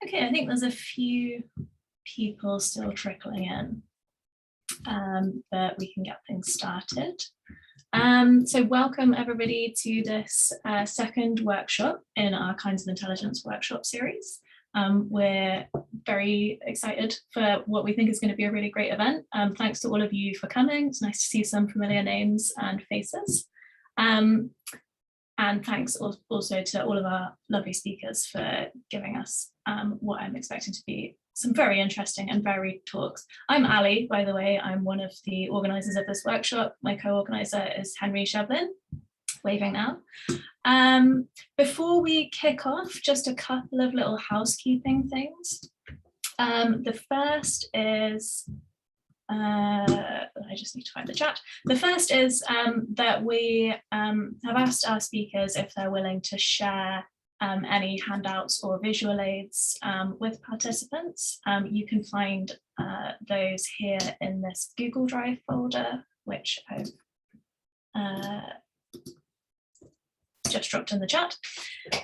Okay, I think there's a few people still trickling in, but we can get things started. So welcome everybody to this second workshop in our Kinds of Intelligence workshop series. We're very excited for what we think is going to be a really great event. Thanks to all of you for coming. It's nice to see some familiar names and faces. And thanks also to all of our lovely speakers for giving us what I'm expecting to be some very interesting and varied talks. I'm Ali, by the way. I'm one of the organisers of this workshop. My co-organiser is Henry Shevlin, waving now. Before we kick off, just a couple of little housekeeping things. The first is, I just need to find the chat. The first is that we have asked our speakers if they're willing to share any handouts or visual aids with participants. You can find those here in this Google Drive folder, which I've just dropped in the chat.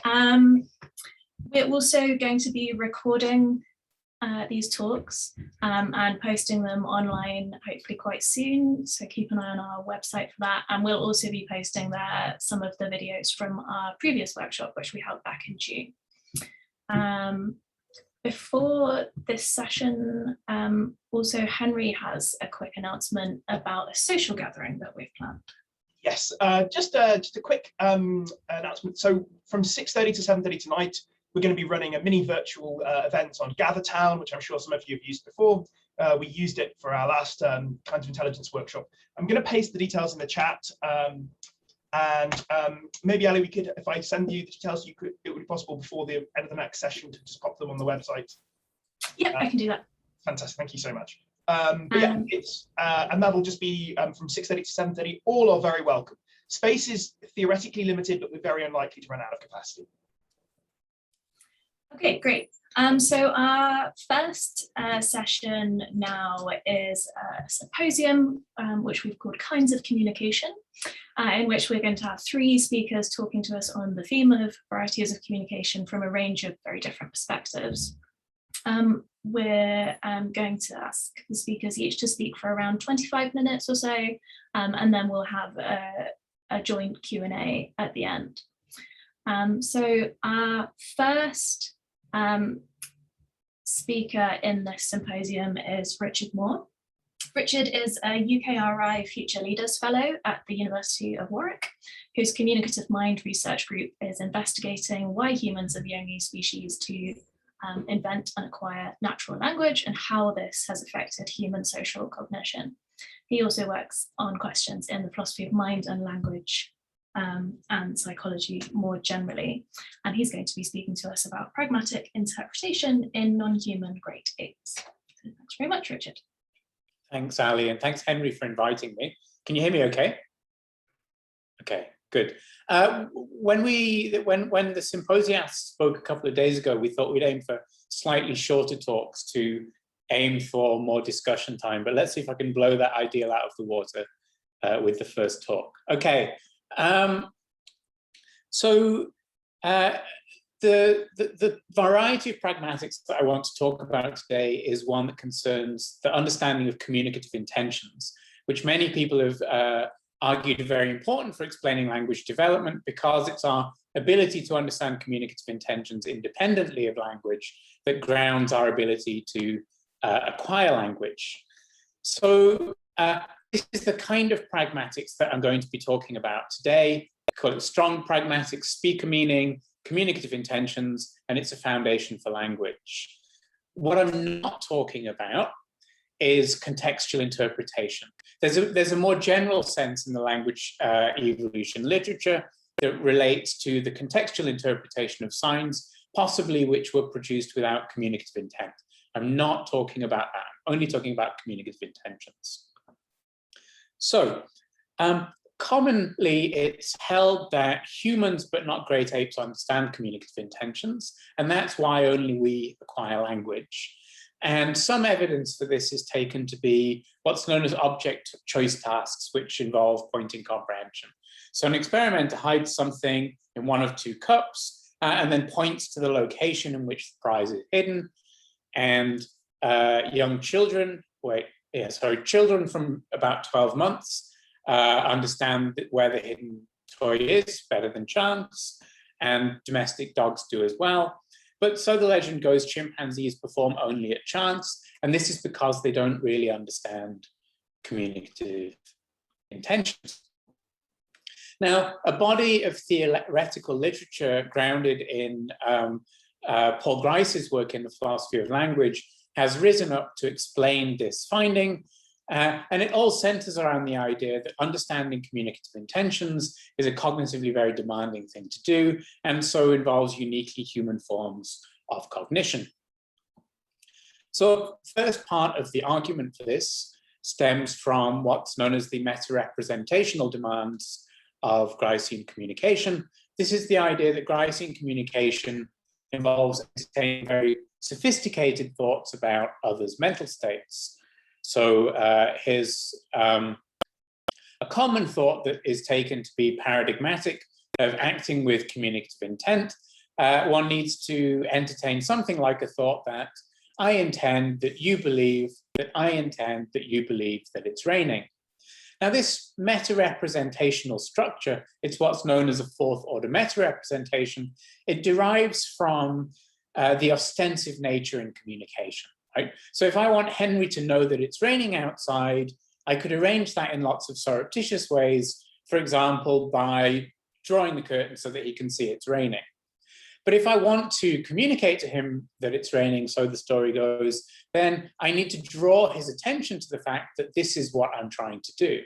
We're also going to be recording these talks and posting them online hopefully quite soon, so keep an eye on our website for that, and we'll also be posting there some of the videos from our previous workshop which we held back in June. Before this session, also Henry has a quick announcement about a social gathering that we've planned. Yes, just a quick announcement. So from 6:30 to 7:30 tonight, we're going to be running a mini virtual event on GatherTown, which I'm sure some of you have used before. We used it for our last Kinds of Intelligence workshop. I'm going to paste the details in the chat, and maybe Ali, we could, if I send you the details, it would be possible before the end of the next session to just pop them on the website. Yeah, I can do that. Fantastic, thank you so much. But yeah, it's and that'll just be from 6:30 to 7:30. All are very welcome. Space is theoretically limited, but we're very unlikely to run out of capacity. Okay, great. So our first session now is a symposium, which we've called Kinds of Communication, in which we're going to have 3 speakers talking to us on the theme of varieties of communication from a range of very different perspectives. We're going to ask the speakers each to speak for around 25 minutes or so, and then we'll have a joint Q&A at the end. So our first speaker in this symposium is Richard Moore. Richard is a UKRI Future Leaders Fellow at the University of Warwick, whose Communicative Mind research group is investigating why humans are the only species to invent and acquire natural language and how this has affected human social cognition. He also works on questions in the philosophy of mind and language and psychology more generally. And he's going to be speaking to us about pragmatic interpretation in non-human great apes. So thanks very much, Richard. Thanks, Ali, and thanks, Henry, for inviting me. Can you hear me okay? Okay, good. When the symposium spoke a couple of days ago, we thought we'd aim for slightly shorter talks to aim for more discussion time, but let's see if I can blow that ideal out of the water with the first talk. Okay. The variety of pragmatics that I want to talk about today is one that concerns the understanding of communicative intentions, which many people have argued are very important for explaining language development because it's our ability to understand communicative intentions independently of language that grounds our ability to acquire language. So this is the kind of pragmatics that I'm going to be talking about today. I call it strong pragmatics, speaker meaning, communicative intentions, and it's a foundation for language. What I'm not talking about is contextual interpretation. There's a more general sense in the language evolution literature that relates to the contextual interpretation of signs, possibly which were produced without communicative intent. I'm not talking about that. I'm only talking about communicative intentions. So, commonly it's held that humans, but not great apes, understand communicative intentions, and that's why only we acquire language. And some evidence for this is taken to be what's known as object choice tasks, which involve pointing comprehension. So an experimenter hides something in one of 2 cups, and then points to the location in which the prize is hidden. And young children, children from about 12 months understand where the hidden toy is better than chance, and domestic dogs do as well. But so the legend goes, chimpanzees perform only at chance, and this is because they don't really understand communicative intentions. Now, a body of theoretical literature grounded in Paul Grice's work in the philosophy of language has risen up to explain this finding. And it all centers around the idea that understanding communicative intentions is a cognitively very demanding thing to do, and so involves uniquely human forms of cognition. So the first part of the argument for this stems from what's known as the meta-representational demands of Gricean communication. This is the idea that Gricean communication involves entertaining very sophisticated thoughts about others' mental states. So a common thought that is taken to be paradigmatic of acting with communicative intent, one needs to entertain something like a thought that I intend that you believe that I intend that you believe that it's raining. Now, this meta-representational structure, it's what's known as a fourth order meta-representation. It derives from the ostensive nature in communication, right? So if I want Henry to know that it's raining outside, I could arrange that in lots of surreptitious ways, for example, by drawing the curtain so that he can see it's raining. But if I want to communicate to him that it's raining, so the story goes, then I need to draw his attention to the fact that this is what I'm trying to do.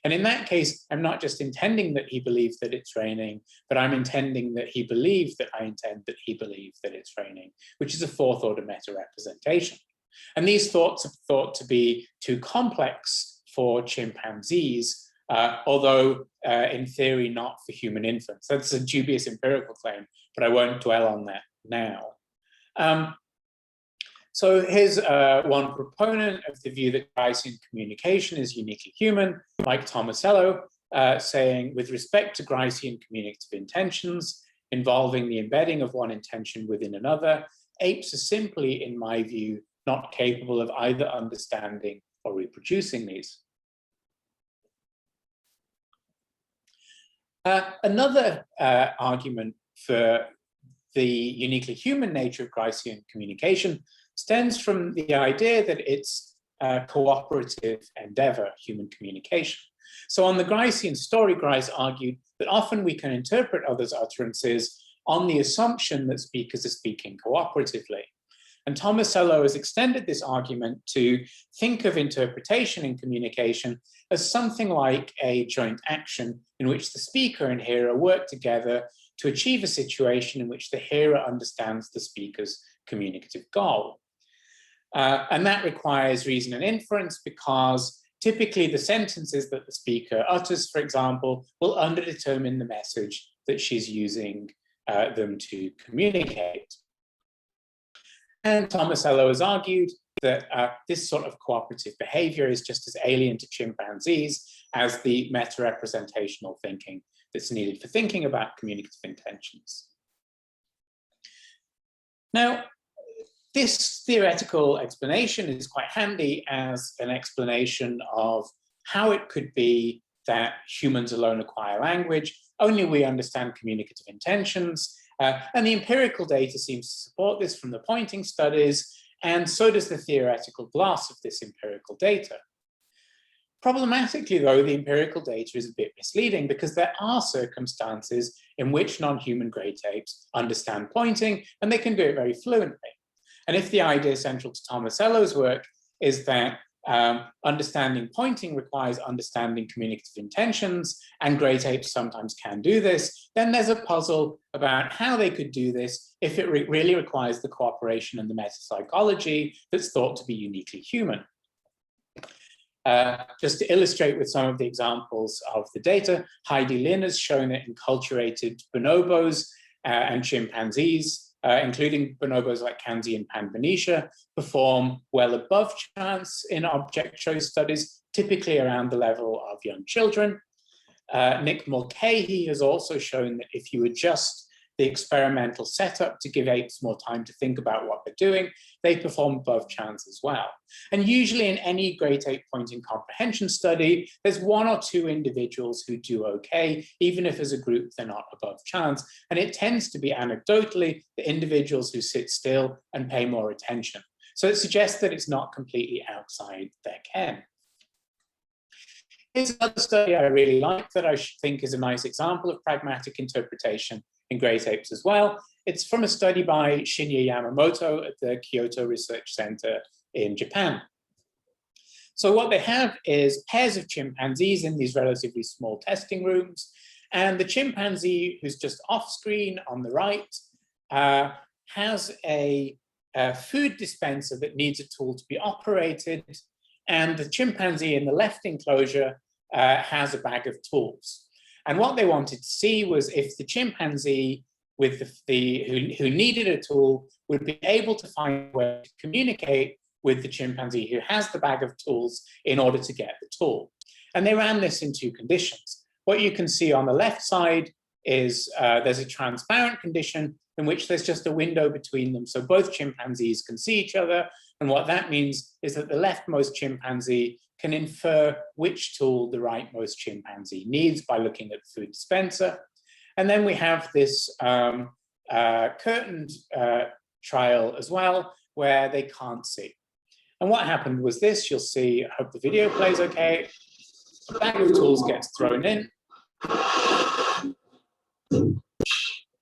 And in that case, I'm not just intending that he believes that it's raining, but I'm intending that he believes that I intend that he believes that it's raining, which is a fourth order meta-representation. And these thoughts are thought to be too complex for chimpanzees, although in theory not for human infants. That's a dubious empirical claim, but I won't dwell on that now. So here's one proponent of the view that Gricean communication is uniquely human, like Tomasello, saying, with respect to Gricean communicative intentions involving the embedding of one intention within another, apes are simply, in my view, not capable of either understanding or reproducing these. Another argument for the uniquely human nature of Gricean communication stems from the idea that it's a cooperative endeavor, human communication. So on the Gricean story, Grice argued that often we can interpret others' utterances on the assumption that speakers are speaking cooperatively. And Tomasello has extended this argument to think of interpretation in communication as something like a joint action in which the speaker and hearer work together to achieve a situation in which the hearer understands the speaker's communicative goal. And that requires reason and inference because typically the sentences that the speaker utters, for example, will underdetermine the message that she's using them to communicate. And Tomasello has argued that this sort of cooperative behavior is just as alien to chimpanzees as the meta-representational thinking that's needed for thinking about communicative intentions. Now, this theoretical explanation is quite handy as an explanation of how it could be that humans alone acquire language, only we understand communicative intentions, and the empirical data seems to support this from the pointing studies, and so does the theoretical gloss of this empirical data. Problematically, though, the empirical data is a bit misleading because there are circumstances in which non-human great apes understand pointing, and they can do it very fluently. And if the idea central to Tomasello's work is that understanding pointing requires understanding communicative intentions, and great apes sometimes can do this, then there's a puzzle about how they could do this if it really requires the cooperation and the meta-psychology that's thought to be uniquely human. Just to illustrate with some of the examples of the data, Heidi Lin has shown that enculturated bonobos and chimpanzees, including bonobos like Kanzi and Panbanisha, perform well above chance in object choice studies, typically around the level of young children. Nick Mulcahy has also shown that if you adjust the experimental setup to give apes more time to think about what they're doing, they perform above chance as well. And usually in any great ape pointing comprehension study, there's one or two individuals who do okay, even if as a group they're not above chance. And it tends to be anecdotally the individuals who sit still and pay more attention. So it suggests that it's not completely outside their ken. Here's another study I really like that I think is a nice example of pragmatic interpretation in great apes as well. It's from a study by Shinya Yamamoto at the Kyoto Research Center in Japan. So what they have is pairs of chimpanzees in these relatively small testing rooms, and the chimpanzee who's just off screen on the right has a food dispenser that needs a tool to be operated, and the chimpanzee in the left enclosure has a bag of tools. And what they wanted to see was if the chimpanzee with who needed a tool would be able to find a way to communicate with the chimpanzee who has the bag of tools in order to get the tool. And they ran this in two conditions. What you can see on the left side is there's a transparent condition in which there's just a window between them, so both chimpanzees can see each other. And what that means is that the leftmost chimpanzee can infer which tool the rightmost chimpanzee needs by looking at the food dispenser. And then we have this curtained trial as well, where they can't see. And what happened was this, you'll see, I hope the video plays okay. A bag of tools gets thrown in.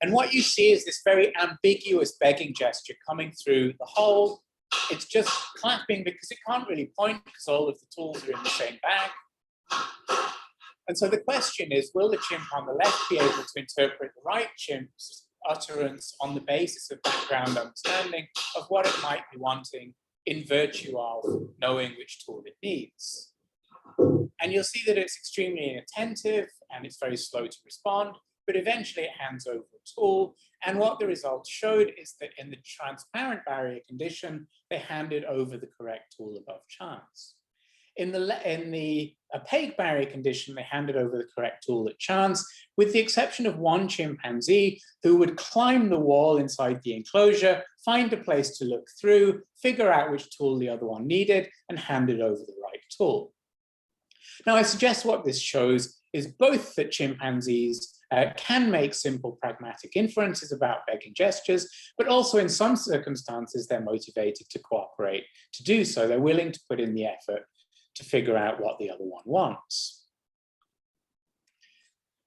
And what you see is this very ambiguous begging gesture coming through the hole. It's just clapping because it can't really point because all of the tools are in the same bag. And so the question is, will the chimp on the left be able to interpret the right chimp's utterance on the basis of background understanding of what it might be wanting in virtue of knowing which tool it needs? And you'll see that it's extremely inattentive and it's very slow to respond, but eventually it hands over a tool. And what the results showed is that in the transparent barrier condition, they handed over the correct tool above chance. In the opaque barrier condition, they handed over the correct tool at chance, with the exception of one chimpanzee who would climb the wall inside the enclosure, find a place to look through, figure out which tool the other one needed, and hand it over the right tool. Now, I suggest what this shows is both that chimpanzees can make simple pragmatic inferences about begging gestures, but also in some circumstances, they're motivated to cooperate to do so. They're willing to put in the effort to figure out what the other one wants.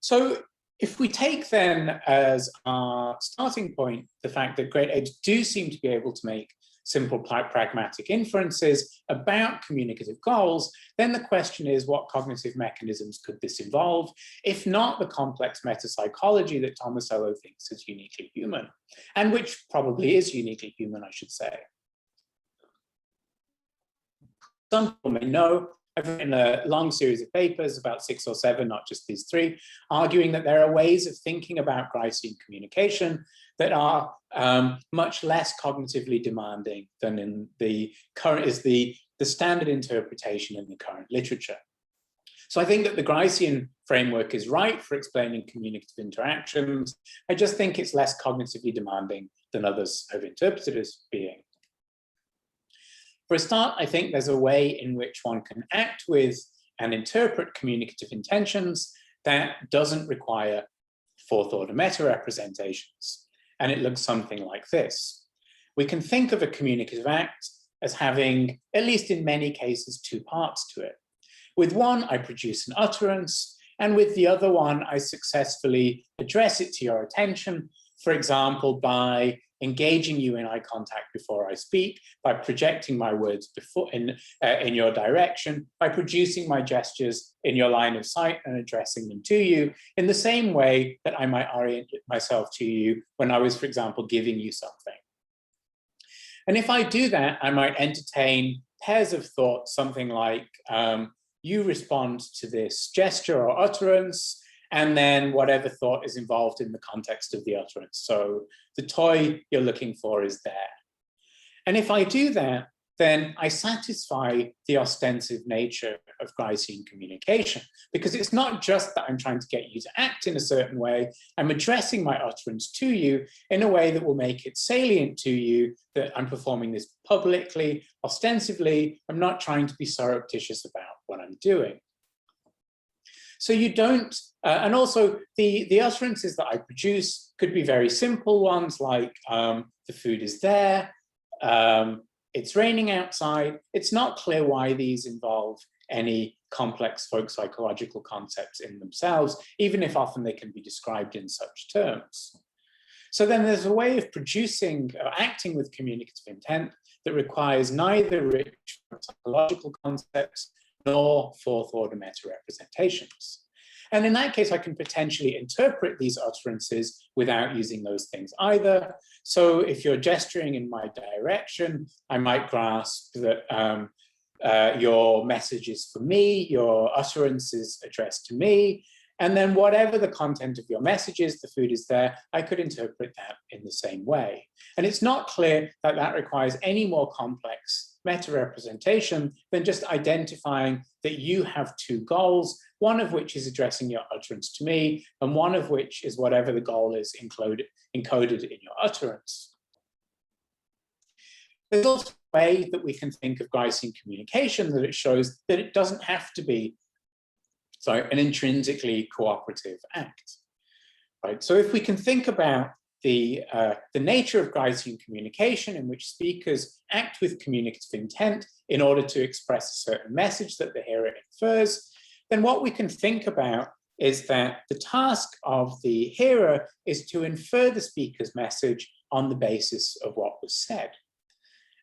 So if we take then as our starting point the fact that great apes do seem to be able to make simple pragmatic inferences about communicative goals, then the question is, what cognitive mechanisms could this involve, if not the complex metapsychology that Tomasello thinks is uniquely human, and which probably is uniquely human, I should say. Some people may know, I've written a long series of papers, about 6 or 7, not just these 3, arguing that there are ways of thinking about Gricean communication that are much less cognitively demanding than in the current is the standard interpretation in the current literature. So I think that the Gricean framework is right for explaining communicative interactions. I just think it's less cognitively demanding than others have interpreted as being. For a start, I think there's a way in which one can act with and interpret communicative intentions that doesn't require fourth order meta representations. And it looks something like this. We can think of a communicative act as having, at least in many cases, 2 parts to it. With one, I produce an utterance, and with the other one, I successfully address it to your attention, for example, by engaging you in eye contact before I speak, by projecting my words in your direction, by producing my gestures in your line of sight and addressing them to you in the same way that I might orient myself to you when I was, for example, giving you something. And if I do that, I might entertain pairs of thoughts, something like you respond to this gesture or utterance, and then whatever thought is involved in the context of the utterance. So the toy you're looking for is there. And if I do that, then I satisfy the ostensive nature of Gricean communication, because it's not just that I'm trying to get you to act in a certain way, I'm addressing my utterance to you in a way that will make it salient to you that I'm performing this publicly, ostensively. I'm not trying to be surreptitious about what I'm doing. So you don't, and also the utterances that I produce could be very simple ones like the food is there, it's raining outside. It's not clear why these involve any complex folk psychological concepts in themselves, even if often they can be described in such terms. So then there's a way of producing or acting with communicative intent that requires neither rich psychological concepts nor fourth order meta representations. And in that case, I can potentially interpret these utterances without using those things either. So if you're gesturing in my direction, I might grasp that your message is for me, your utterance is addressed to me, and then whatever the content of your message is, the food is there, I could interpret that in the same way. And it's not clear that that requires any more complex meta-representation than just identifying that you have two goals, one of which is addressing your utterance to me, and one of which is whatever the goal is encoded in your utterance. There's also a way that we can think of Gricean communication that it shows that it doesn't have to be an intrinsically cooperative act, right? So if we can think about the nature of Gricean communication in which speakers act with communicative intent in order to express a certain message that the hearer infers, then what we can think about is that the task of the hearer is to infer the speaker's message on the basis of what was said.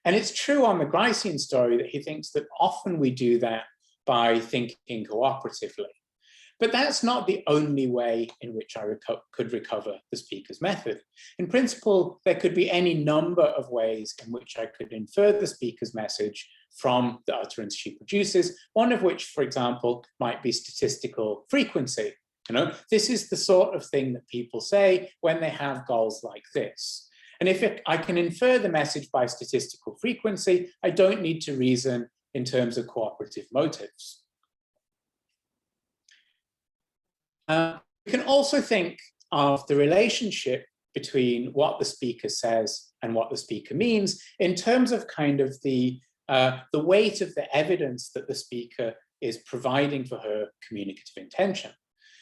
And it's true on the Gricean story that he thinks that often we do that by thinking cooperatively. But that's not the only way in which I could recover the speaker's method. In principle, there could be any number of ways in which I could infer the speaker's message from the utterance she produces, one of which, for example, might be statistical frequency. This is the sort of thing that people say when they have goals like this. And if I can infer the message by statistical frequency, I don't need to reason in terms of cooperative motives. We can also think of the relationship between what the speaker says and what the speaker means in terms of kind of the weight of the evidence that the speaker is providing for her communicative intention.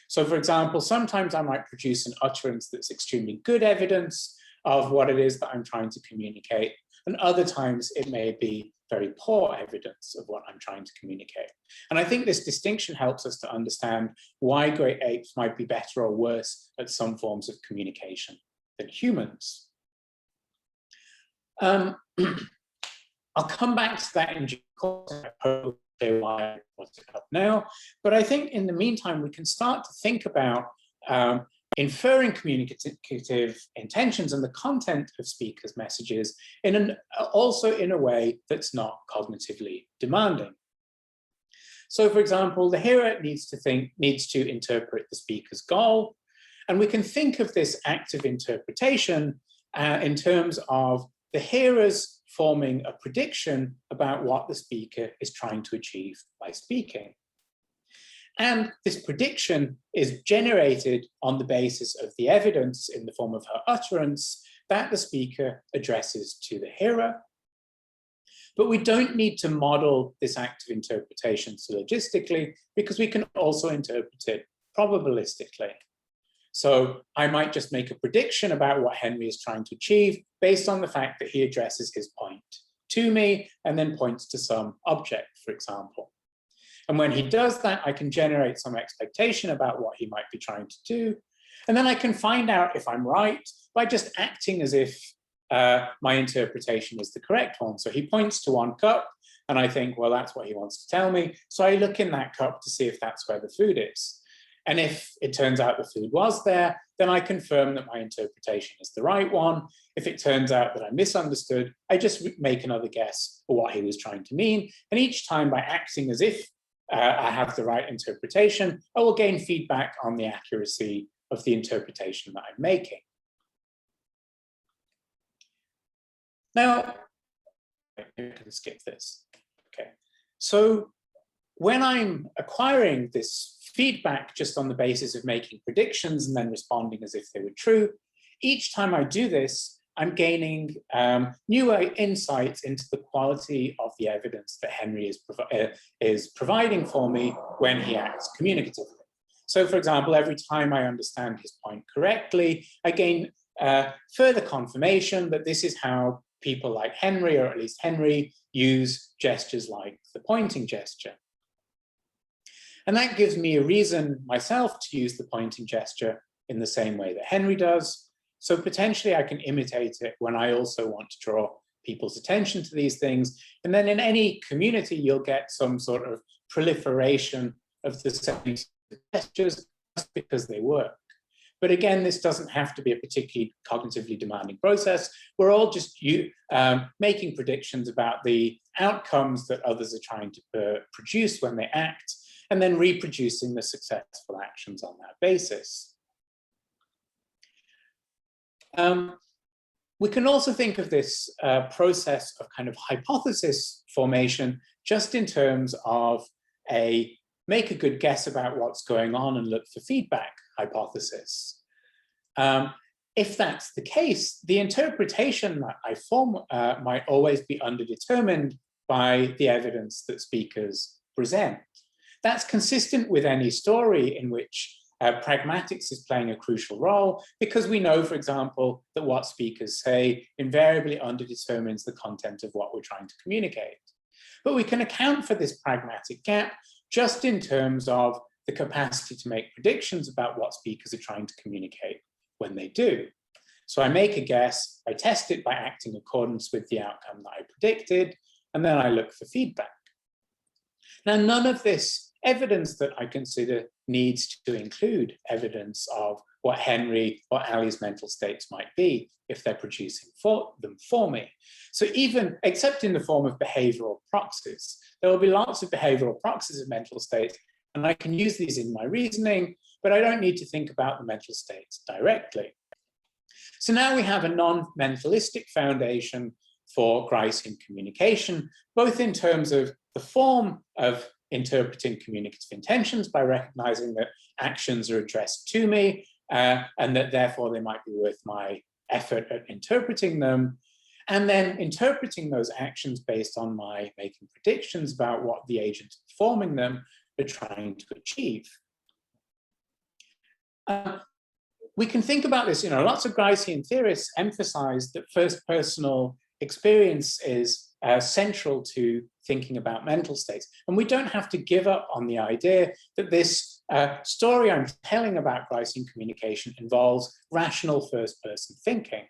So for example, sometimes I might produce an utterance that's extremely good evidence of what it is that I'm trying to communicate, and other times it may be very poor evidence of what I'm trying to communicate. And I think this distinction helps us to understand why great apes might be better or worse at some forms of communication than humans. I'll come back to that in due course. I hope why I brought it up now. But I think in the meantime, we can start to think about inferring communicative intentions and the content of speakers' messages also in a way that's not cognitively demanding. So for example, the hearer needs to interpret the speaker's goal. And we can think of this active interpretation in terms of the hearers forming a prediction about what the speaker is trying to achieve by speaking. And this prediction is generated on the basis of the evidence in the form of her utterance that the speaker addresses to the hearer. But we don't need to model this active interpretation syllogistically, because we can also interpret it probabilistically. So I might just make a prediction about what Henry is trying to achieve based on the fact that he addresses his point to me and then points to some object, for example. And when he does that, I can generate some expectation about what he might be trying to do. And then I can find out if I'm right by just acting as if my interpretation is the correct one. So he points to one cup and I think, well, that's what he wants to tell me. So I look in that cup to see if that's where the food is. And if it turns out the food was there, then I confirm that my interpretation is the right one. If it turns out that I misunderstood, I just make another guess for what he was trying to mean. And each time by acting as if I have the right interpretation, I will gain feedback on the accuracy of the interpretation that I'm making. Now, you can skip this. Okay, so when I'm acquiring this feedback just on the basis of making predictions and then responding as if they were true, each time I do this, I'm gaining new insights into the quality of the evidence that Henry is providing for me when he acts communicatively. So, for example, every time I understand his point correctly, I gain further confirmation that this is how people like Henry, or at least Henry, use gestures like the pointing gesture. And that gives me a reason myself to use the pointing gesture in the same way that Henry does. So potentially I can imitate it when I also want to draw people's attention to these things. And then in any community, you'll get some sort of proliferation of the same gestures just because they work. But again, this doesn't have to be a particularly cognitively demanding process. We're all just making predictions about the outcomes that others are trying to produce when they act, and then reproducing the successful actions on that basis. We can also think of this process of kind of hypothesis formation just in terms of a make a good guess about what's going on and look for feedback hypothesis. If that's the case, the interpretation that I form might always be underdetermined by the evidence that speakers present. That's consistent with any story in which pragmatics is playing a crucial role, because we know, for example, that what speakers say invariably underdetermines the content of what we're trying to communicate. But we can account for this pragmatic gap just in terms of the capacity to make predictions about what speakers are trying to communicate when they do. So I make a guess, I test it by acting in accordance with the outcome that I predicted, and then I look for feedback. Now, none of this evidence that I consider needs to include evidence of what Henry or Ali's mental states might be if they're producing them for me. So even, except in the form of behavioral proxies, there will be lots of behavioral proxies of mental states, and I can use these in my reasoning, but I don't need to think about the mental states directly. So now we have a non-mentalistic foundation for Gricean communication, both in terms of the form of interpreting communicative intentions by recognizing that actions are addressed to me and that therefore they might be worth my effort at interpreting them, and then interpreting those actions based on my making predictions about what the agent performing them are trying to achieve. We can think about this, lots of Gricean theorists emphasize that first personal experience is central to thinking about mental states. And we don't have to give up on the idea that this story I'm telling about Gricean communication involves rational first-person thinking.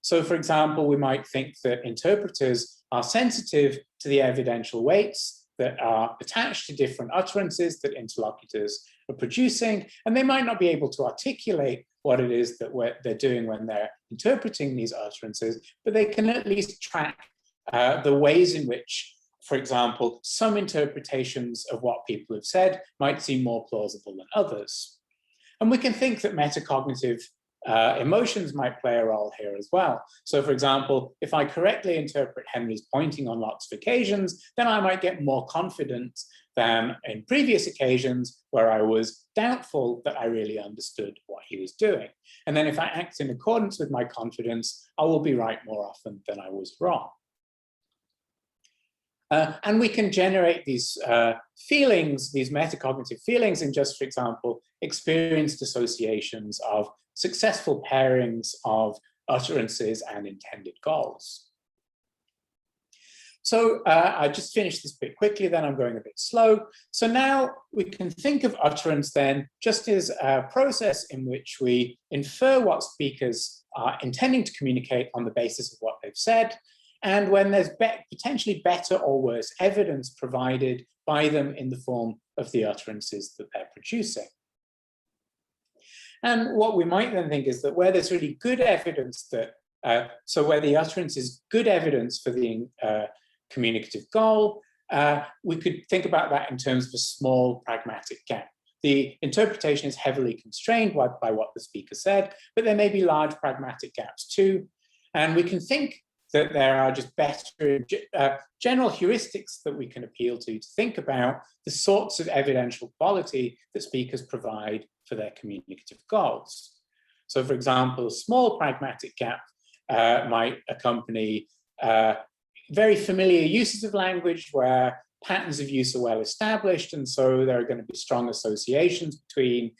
So, for example, we might think that interpreters are sensitive to the evidential weights that are attached to different utterances that interlocutors are producing, and they might not be able to articulate what it is that they're doing when they're interpreting these utterances, but they can at least track the ways in which, for example, some interpretations of what people have said might seem more plausible than others. And we can think that metacognitive emotions might play a role here as well. So, for example, if I correctly interpret Henry's pointing on lots of occasions, then I might get more confident than in previous occasions where I was doubtful that I really understood what he was doing. And then if I act in accordance with my confidence, I will be right more often than I was wrong. And we can generate these feelings, these metacognitive feelings, in just, for example, experienced associations of successful pairings of utterances and intended goals. So I just finished this bit quickly, then I'm going a bit slow. So now we can think of utterance then just as a process in which we infer what speakers are intending to communicate on the basis of what they've said, and when there's potentially better or worse evidence provided by them in the form of the utterances that they're producing. And what we might then think is that where there's really good evidence that, so where the utterance is good evidence for the communicative goal, we could think about that in terms of a small pragmatic gap. The interpretation is heavily constrained by what the speaker said, but there may be large pragmatic gaps too. And we can think that there are just better general heuristics that we can appeal to think about the sorts of evidential quality that speakers provide for their communicative goals. So, for example, a small pragmatic gap might accompany very familiar uses of language where patterns of use are well established, and so there are going to be strong associations between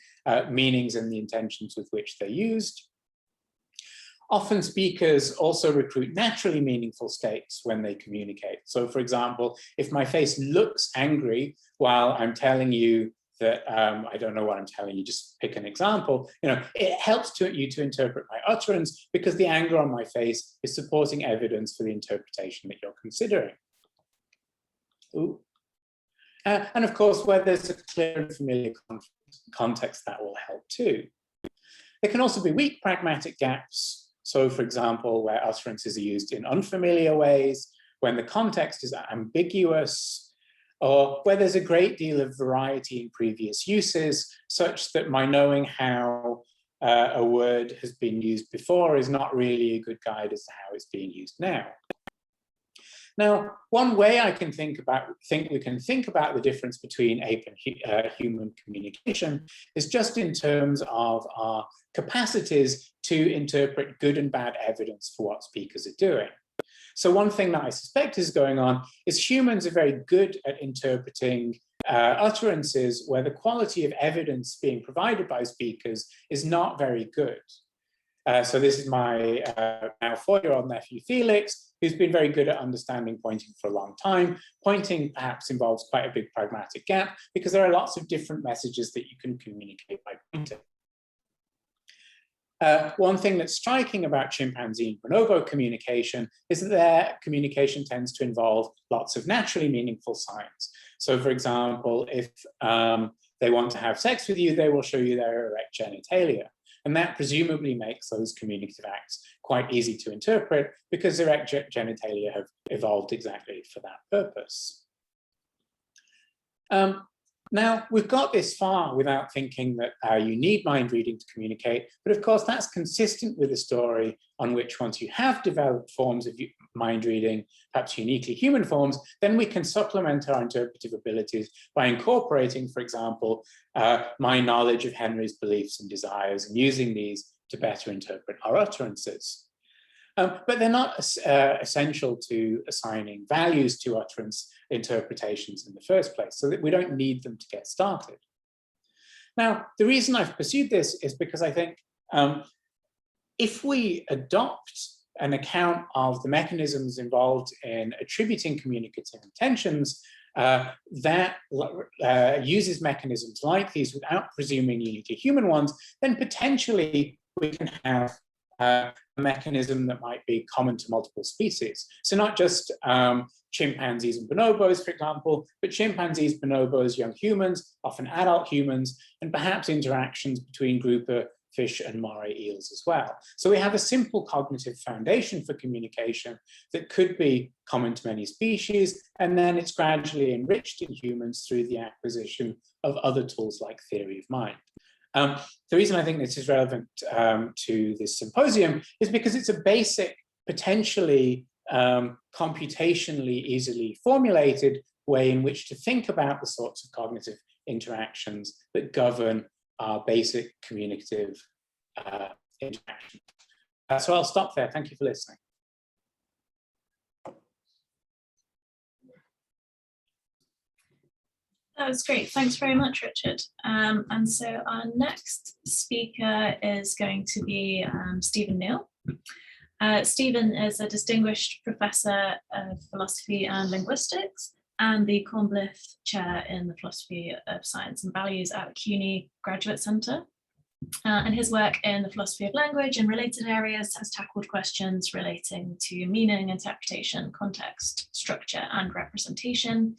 meanings and the intentions with which they're used. Often speakers also recruit naturally meaningful states when they communicate. So, for example, if my face looks angry while I'm telling you that, I don't know what I'm telling you, just pick an example, it helps you to interpret my utterance because the anger on my face is supporting evidence for the interpretation that you're considering. Ooh. And of course, where there's a clear and familiar context, that will help too. There can also be weak pragmatic gaps. So, for example, where utterances are used in unfamiliar ways, when the context is ambiguous, or where there's a great deal of variety in previous uses, such that my knowing how a word has been used before is not really a good guide as to how it's being used now. Now, one way I can think we can think about the difference between ape and human communication is just in terms of our capacities to interpret good and bad evidence for what speakers are doing. So one thing that I suspect is going on is humans are very good at interpreting utterances where the quality of evidence being provided by speakers is not very good. So this is my now 4-year-old nephew, Felix, who's been very good at understanding pointing for a long time. Pointing perhaps involves quite a big pragmatic gap because there are lots of different messages that you can communicate by pointing. One thing that's striking about chimpanzee and bonobo communication is that their communication tends to involve lots of naturally meaningful signs. So, for example, if they want to have sex with you, they will show you their erect genitalia. And that presumably makes those communicative acts quite easy to interpret because erect genitalia have evolved exactly for that purpose. Now, we've got this far without thinking that you need mind reading to communicate, but of course that's consistent with the story on which once you have developed forms of mind reading, perhaps uniquely human forms, then we can supplement our interpretive abilities by incorporating, for example, my knowledge of Henry's beliefs and desires and using these to better interpret our utterances. But they're not essential to assigning values to utterance interpretations in the first place, so that we don't need them to get started. Now, the reason I've pursued this is because I think if we adopt an account of the mechanisms involved in attributing communicative intentions that uses mechanisms like these without presuming uniquely human ones, then potentially we can have a mechanism that might be common to multiple species. So not just chimpanzees and bonobos, for example, but chimpanzees, bonobos, young humans, often adult humans, and perhaps interactions between grouper fish and moray eels as well. So we have a simple cognitive foundation for communication that could be common to many species, and then it's gradually enriched in humans through the acquisition of other tools like theory of mind. The reason I think this is relevant to this symposium is because it's a basic, potentially computationally easily formulated way in which to think about the sorts of cognitive interactions that govern our basic communicative interaction. So I'll stop there. Thank you for listening. That was great. Thanks very much, Richard. And so our next speaker is going to be Stephen Neale. Stephen is a distinguished professor of philosophy and linguistics and the Cornblyth Chair in the Philosophy of Science and Values at CUNY Graduate Centre. And his work in the philosophy of language and related areas has tackled questions relating to meaning, interpretation, context, structure, and representation.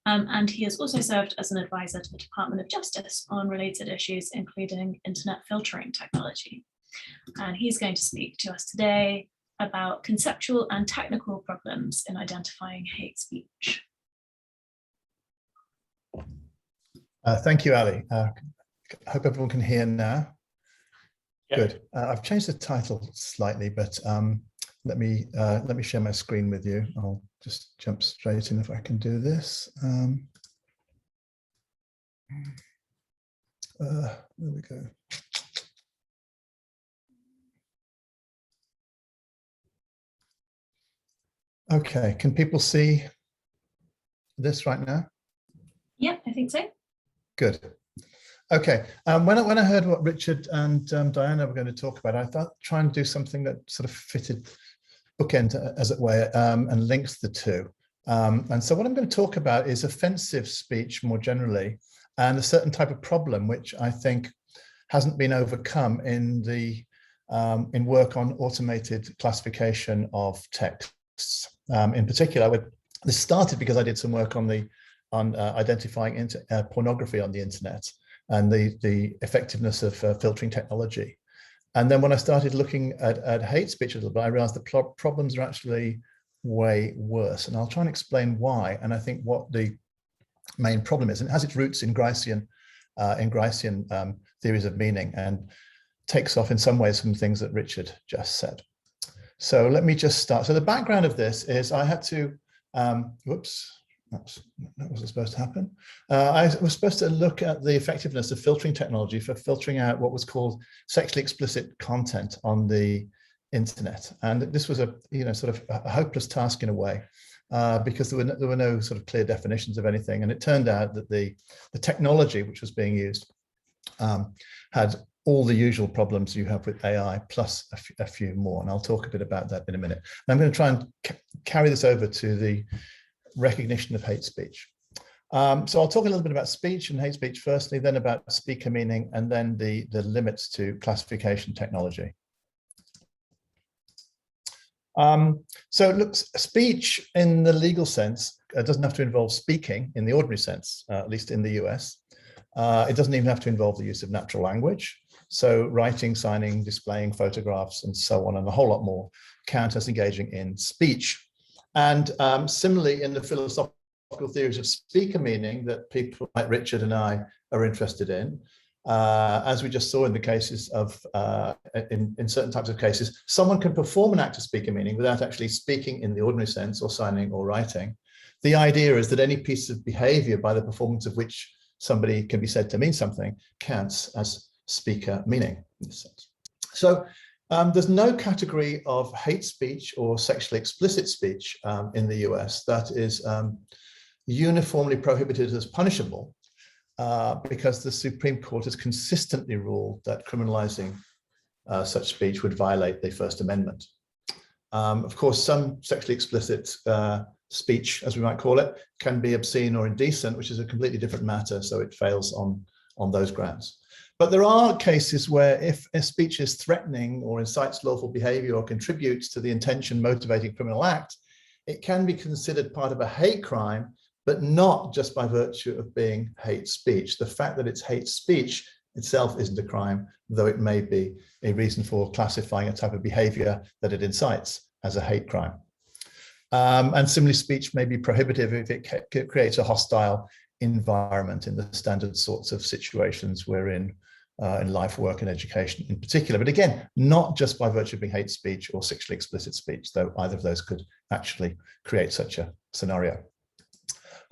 And he has also served as an advisor to the Department of Justice on related issues, including internet filtering technology. And he's going to speak to us today about conceptual and technical problems in identifying hate speech. Thank you, Ali. I hope everyone can hear now. Yep. Good. I've changed the title slightly, but let me share my screen with you. I'll just jump straight in if I can do this. There we go. Okay, can people see this right now? Yeah, I think so. Good. Okay, when I heard what Richard and Diana were going to talk about, I thought try and do something that sort of fitted bookend, as it were, and links the two. And so what I'm going to talk about is offensive speech more generally, and a certain type of problem which I think hasn't been overcome in the in work on automated classification of texts. In particular, this started because I did some work on identifying pornography on the internet and the effectiveness of filtering technology. And then when I started looking at hate speech a little bit, I realized the problems are actually way worse. And I'll try and explain why. And I think what the main problem is, and it has its roots in Gricean theories of meaning, and takes off in some ways from things that Richard just said. So let me just start. So the background of this is I had to, whoops, that wasn't supposed to happen. I was supposed to look at the effectiveness of filtering technology for filtering out what was called sexually explicit content on the internet. And this was a sort of a hopeless task in a way, because there were no sort of clear definitions of anything. And it turned out that the technology which was being used had all the usual problems you have with AI, plus a few more. And I'll talk a bit about that in a minute. And I'm going to try and carry this over to the recognition of hate speech. So I'll talk a little bit about speech and hate speech firstly, then about speaker meaning, and then the limits to classification technology. So look, speech in the legal sense doesn't have to involve speaking in the ordinary sense, at least in the US. It doesn't even have to involve the use of natural language. So writing, signing, displaying photographs, and so on, and a whole lot more count as engaging in speech. And similarly, in the philosophical theories of speaker meaning that people like Richard and I are interested in, as we just saw in the cases of, in certain types of cases, someone can perform an act of speaker meaning without actually speaking in the ordinary sense or signing or writing. The idea is that any piece of behavior by the performance of which somebody can be said to mean something counts as speaker meaning in this sense. So there's no category of hate speech or sexually explicit speech in the US that is uniformly prohibited as punishable, because the Supreme Court has consistently ruled that criminalizing such speech would violate the First Amendment. Of course, some sexually explicit speech, as we might call it, can be obscene or indecent, which is a completely different matter, so it fails on those grounds. But there are cases where if a speech is threatening or incites lawful behavior or contributes to the intention motivating criminal act, it can be considered part of a hate crime, but not just by virtue of being hate speech. The fact that it's hate speech itself isn't a crime, though it may be a reason for classifying a type of behavior that it incites as a hate crime. And similarly, speech may be prohibitive if it creates a hostile environment in the standard sorts of situations we're in life, work, and education in particular. But again, not just by virtue of being hate speech or sexually explicit speech, though either of those could actually create such a scenario.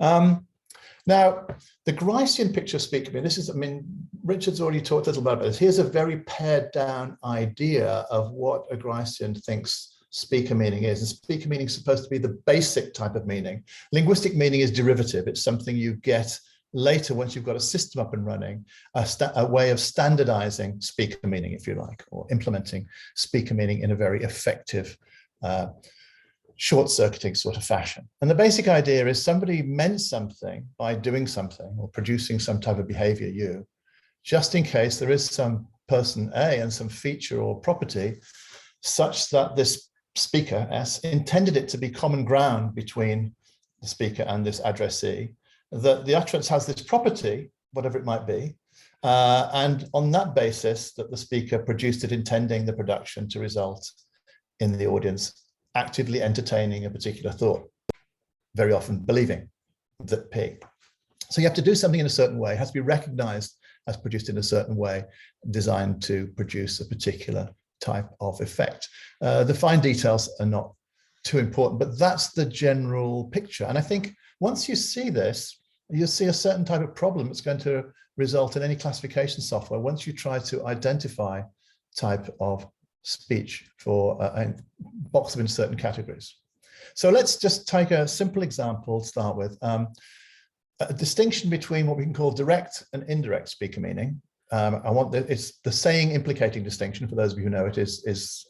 Now, the Gricean picture of speaker meaning, Richard's already talked a little about this. Here's a very pared down idea of what a Gricean thinks speaker meaning is. And speaker meaning is supposed to be the basic type of meaning. Linguistic meaning is derivative. It's something you get later once you've got a system up and running, a way of standardizing speaker meaning, if you like, or implementing speaker meaning in a very effective, short-circuiting sort of fashion. And the basic idea is somebody meant something by doing something or producing some type of behavior, just in case there is some person A and some feature or property such that this speaker S intended it to be common ground between the speaker and this addressee, that the utterance has this property, whatever it might be, and on that basis that the speaker produced it intending the production to result in the audience actively entertaining a particular thought, very often believing that P. So you have to do something in a certain way. It has to be recognized as produced in a certain way, designed to produce a particular type of effect. The fine details are not too important, but that's the general picture. And I think once you see this, you'll see a certain type of problem that's going to result in any classification software once you try to identify type of speech for a box of in certain categories. So let's just take a simple example to start with. A distinction between what we can call direct and indirect speaker meaning. It's the saying implicating distinction. For those of you who know it, is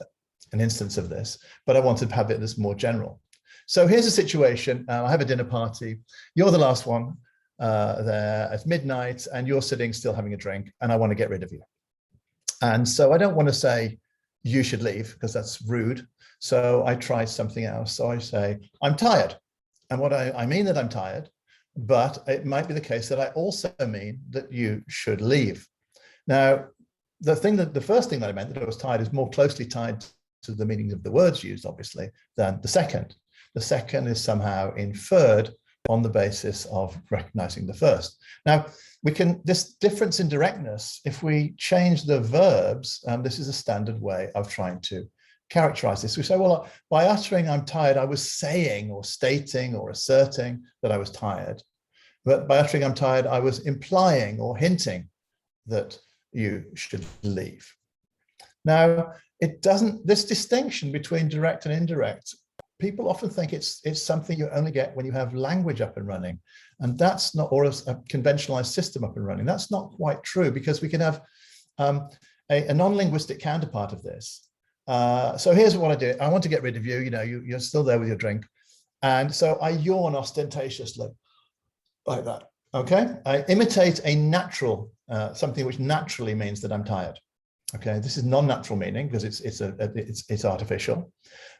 an instance of this, but I want to have it as more general. So here's a situation. I have a dinner party. You're the last one there at midnight, and you're sitting still having a drink, and I want to get rid of you. And so I don't want to say you should leave because that's rude. So I try something else. So I say, I'm tired. And what I mean that I'm tired, but it might be the case that I also mean that you should leave. Now, the first thing that I meant, that I was tired, is more closely tied to the meaning of the words used, obviously, than the second. The second is somehow inferred on the basis of recognizing the first. Now, this difference in directness, if we change the verbs, this is a standard way of trying to characterize this. We say, well, by uttering I'm tired, I was saying or stating or asserting that I was tired. But by uttering I'm tired, I was implying or hinting that you should leave. Now, this distinction between direct and indirect, people often think it's something you only get when you have language up and running. And that's not, or a conventionalized system up and running. That's not quite true, because we can have a non-linguistic counterpart of this. So here's what I do. I want to get rid of you. You know, you're still there with your drink. And so I yawn ostentatiously like that. Okay. I imitate a natural, something which naturally means that I'm tired. Okay. This is non-natural meaning because it's artificial.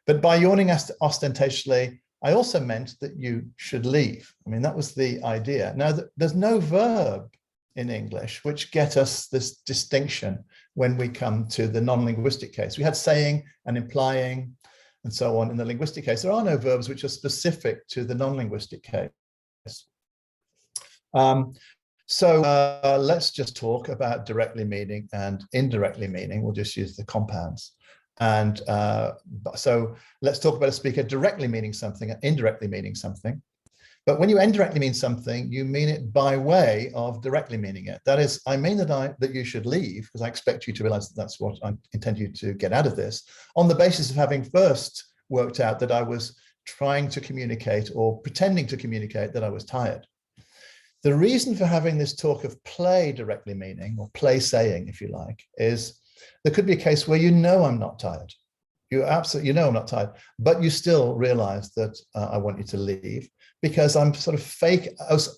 But by yawning ostentatiously, I also meant that you should leave. I mean, that was the idea. Now, there's no verb in English which get us this distinction when we come to the non-linguistic case. We had saying and implying and so on in the linguistic case. There are no verbs which are specific to the non-linguistic case. Let's just talk about directly meaning and indirectly meaning. We'll just use the compounds. And so let's talk about a speaker directly meaning something and indirectly meaning something. But when you indirectly mean something, you mean it by way of directly meaning it. That is, I mean that you should leave, because I expect you to realize that that's what I intend you to get out of this, on the basis of having first worked out that I was trying to communicate or pretending to communicate that I was tired. The reason for having this talk of play directly meaning, or play saying, if you like, is there could be a case where you know I'm not tired. You absolutely, you know I'm not tired, but you still realize that I want you to leave, because I'm sort of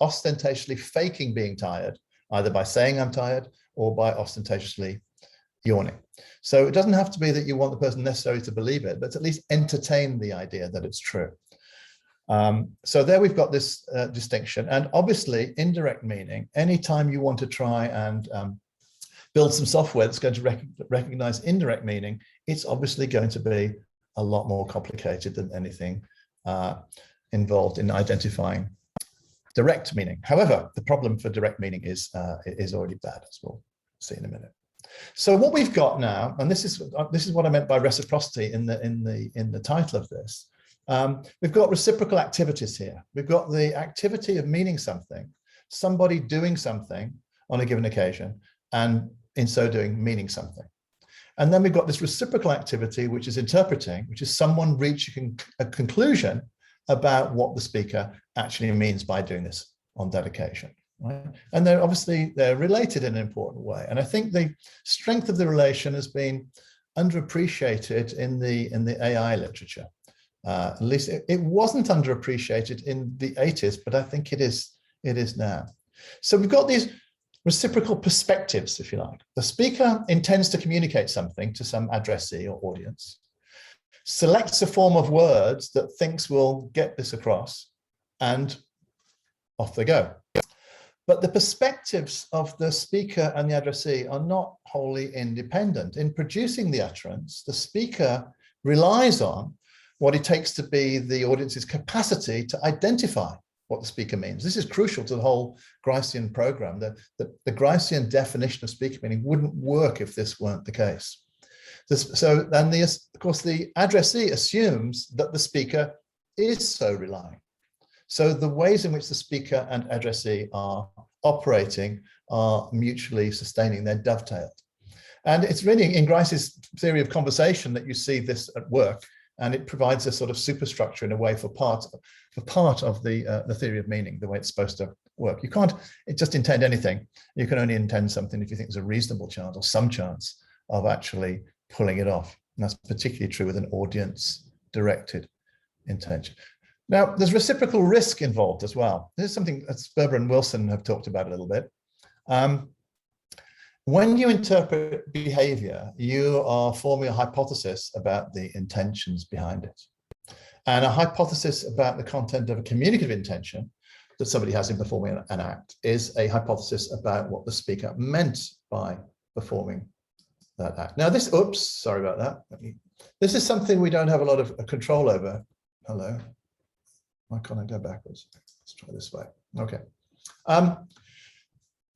ostentatiously faking being tired, either by saying I'm tired or by ostentatiously yawning. So it doesn't have to be that you want the person necessarily to believe it, but at least entertain the idea that it's true. So there we've got this distinction. And obviously, indirect meaning, anytime you want to try and build some software that's going to recognize indirect meaning, it's obviously going to be a lot more complicated than anything involved in identifying direct meaning. However, the problem for direct meaning is already bad, as we'll see in a minute. So what we've got now, and this is what I meant by reciprocity in the title of this. We've got reciprocal activities here. We've got the activity of meaning something, somebody doing something on a given occasion, and in so doing, meaning something. And then we've got this reciprocal activity, which is interpreting, which is someone reaching a conclusion about what the speaker actually means by doing this on that occasion. Right? And they're related in an important way. And I think the strength of the relation has been underappreciated in the AI literature. At least it wasn't underappreciated in the 80s, but I think it is now. So we've got these reciprocal perspectives, if you like. The speaker intends to communicate something to some addressee or audience, selects a form of words that thinks will get this across, and off they go. But the perspectives of the speaker and the addressee are not wholly independent. In producing the utterance, the speaker relies on what it takes to be the audience's capacity to identify what the speaker means. This is crucial to the whole Gricean program. The Gricean definition of speaker meaning wouldn't work if this weren't the case. So then, of course, the addressee assumes that the speaker is so relying. So the ways in which the speaker and addressee are operating are mutually sustaining, they're dovetailed. And it's really in Grice's theory of conversation that you see this at work, and it provides a sort of superstructure in a way for part of the theory of meaning, the way it's supposed to work. You can't just intend anything. You can only intend something if you think there's a reasonable chance or some chance of actually pulling it off. And that's particularly true with an audience-directed intention. Now, there's reciprocal risk involved as well. This is something that Sperber and Wilson have talked about a little bit. When you interpret behavior, you are forming a hypothesis about the intentions behind it. And a hypothesis about the content of a communicative intention that somebody has in performing an act is a hypothesis about what the speaker meant by performing that act. Now this, oops, sorry about that. This is something we don't have a lot of control over. Hello, why can't I go backwards? Let's try this way. Okay.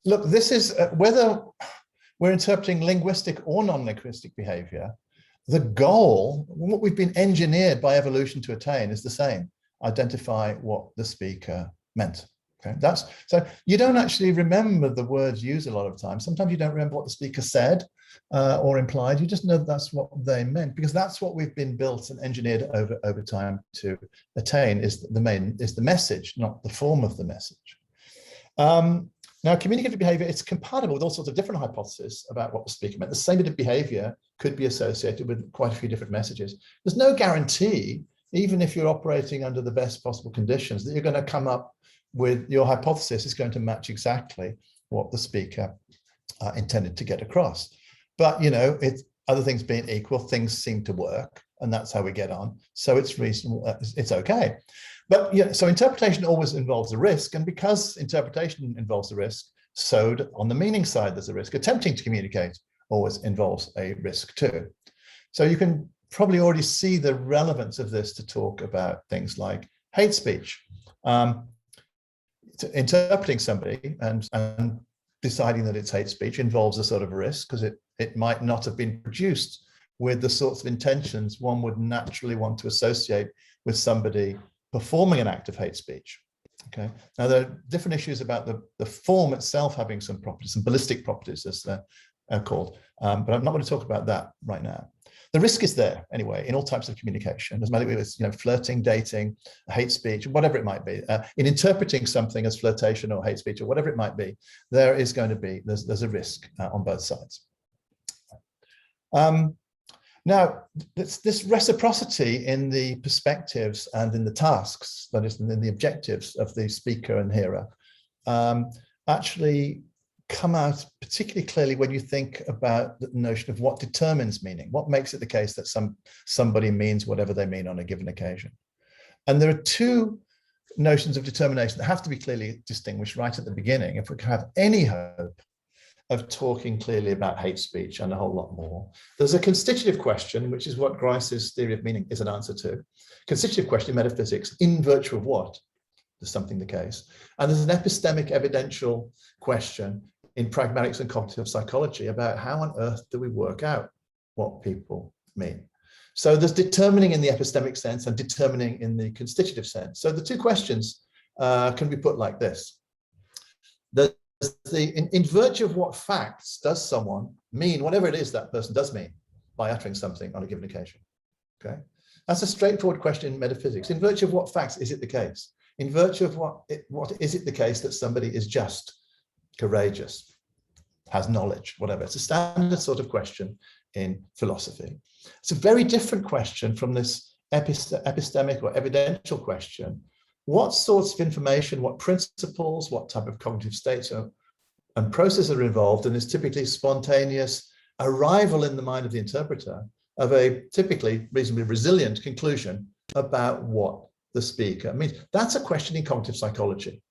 Look, this is whether we're interpreting linguistic or non-linguistic behavior, the goal, what we've been engineered by evolution to attain is the same: identify what the speaker meant. Okay, so you don't actually remember the words used a lot of times. Sometimes you don't remember what the speaker said or implied. You just know that's what they meant, because that's what we've been built and engineered over time to attain, is the message, not the form of the message. Now, communicative behavior, it's compatible with all sorts of different hypotheses about what the speaker meant. The same bit of behavior could be associated with quite a few different messages. There's no guarantee, even if you're operating under the best possible conditions, that you're going to come up with your hypothesis is going to match exactly what the speaker intended to get across. But, you know, other things being equal, things seem to work, and that's how we get on. So it's reasonable, it's okay. But yeah, so interpretation always involves a risk, and because interpretation involves a risk, so on the meaning side, there's a risk. Attempting to communicate always involves a risk too. So you can probably already see the relevance of this to talk about things like hate speech. Interpreting somebody and deciding that it's hate speech involves a sort of risk, because it might not have been produced with the sorts of intentions one would naturally want to associate with somebody performing an act of hate speech. Okay. Now there are different issues about the form itself having some properties, some ballistic properties, as they're called. But I'm not going to talk about that right now. The risk is there anyway in all types of communication. Doesn't matter if it's, you know, flirting, dating, hate speech, whatever it might be. In interpreting something as flirtation or hate speech or whatever it might be, there is going to be there's a risk on both sides. Now, this reciprocity in the perspectives and in the tasks, that is, in the objectives of the speaker and hearer, actually come out particularly clearly when you think about the notion of what determines meaning, what makes it the case that somebody means whatever they mean on a given occasion. And there are two notions of determination that have to be clearly distinguished right at the beginning if we can have any hope of talking clearly about hate speech and a whole lot more. There's a constitutive question, which is what Grice's theory of meaning is an answer to. Constitutive question in metaphysics, in virtue of what is something the case? And there's an epistemic evidential question in pragmatics and cognitive psychology about how on earth do we work out what people mean. So there's determining in the epistemic sense and determining in the constitutive sense. So the two questions can be put like this. In virtue of what facts does someone mean whatever it is that person does mean by uttering something on a given occasion? Okay, that's a straightforward question in metaphysics. In virtue of what facts is it the case? In virtue of what is it the case that somebody is just, courageous, has knowledge, whatever? It's a standard sort of question in philosophy. It's a very different question from this epistemic or evidential question. What sorts of information, what principles, what type of cognitive states and processes are involved, and is typically spontaneous arrival in the mind of the interpreter of a typically reasonably resilient conclusion about what the speaker means. That's a question in cognitive psychology,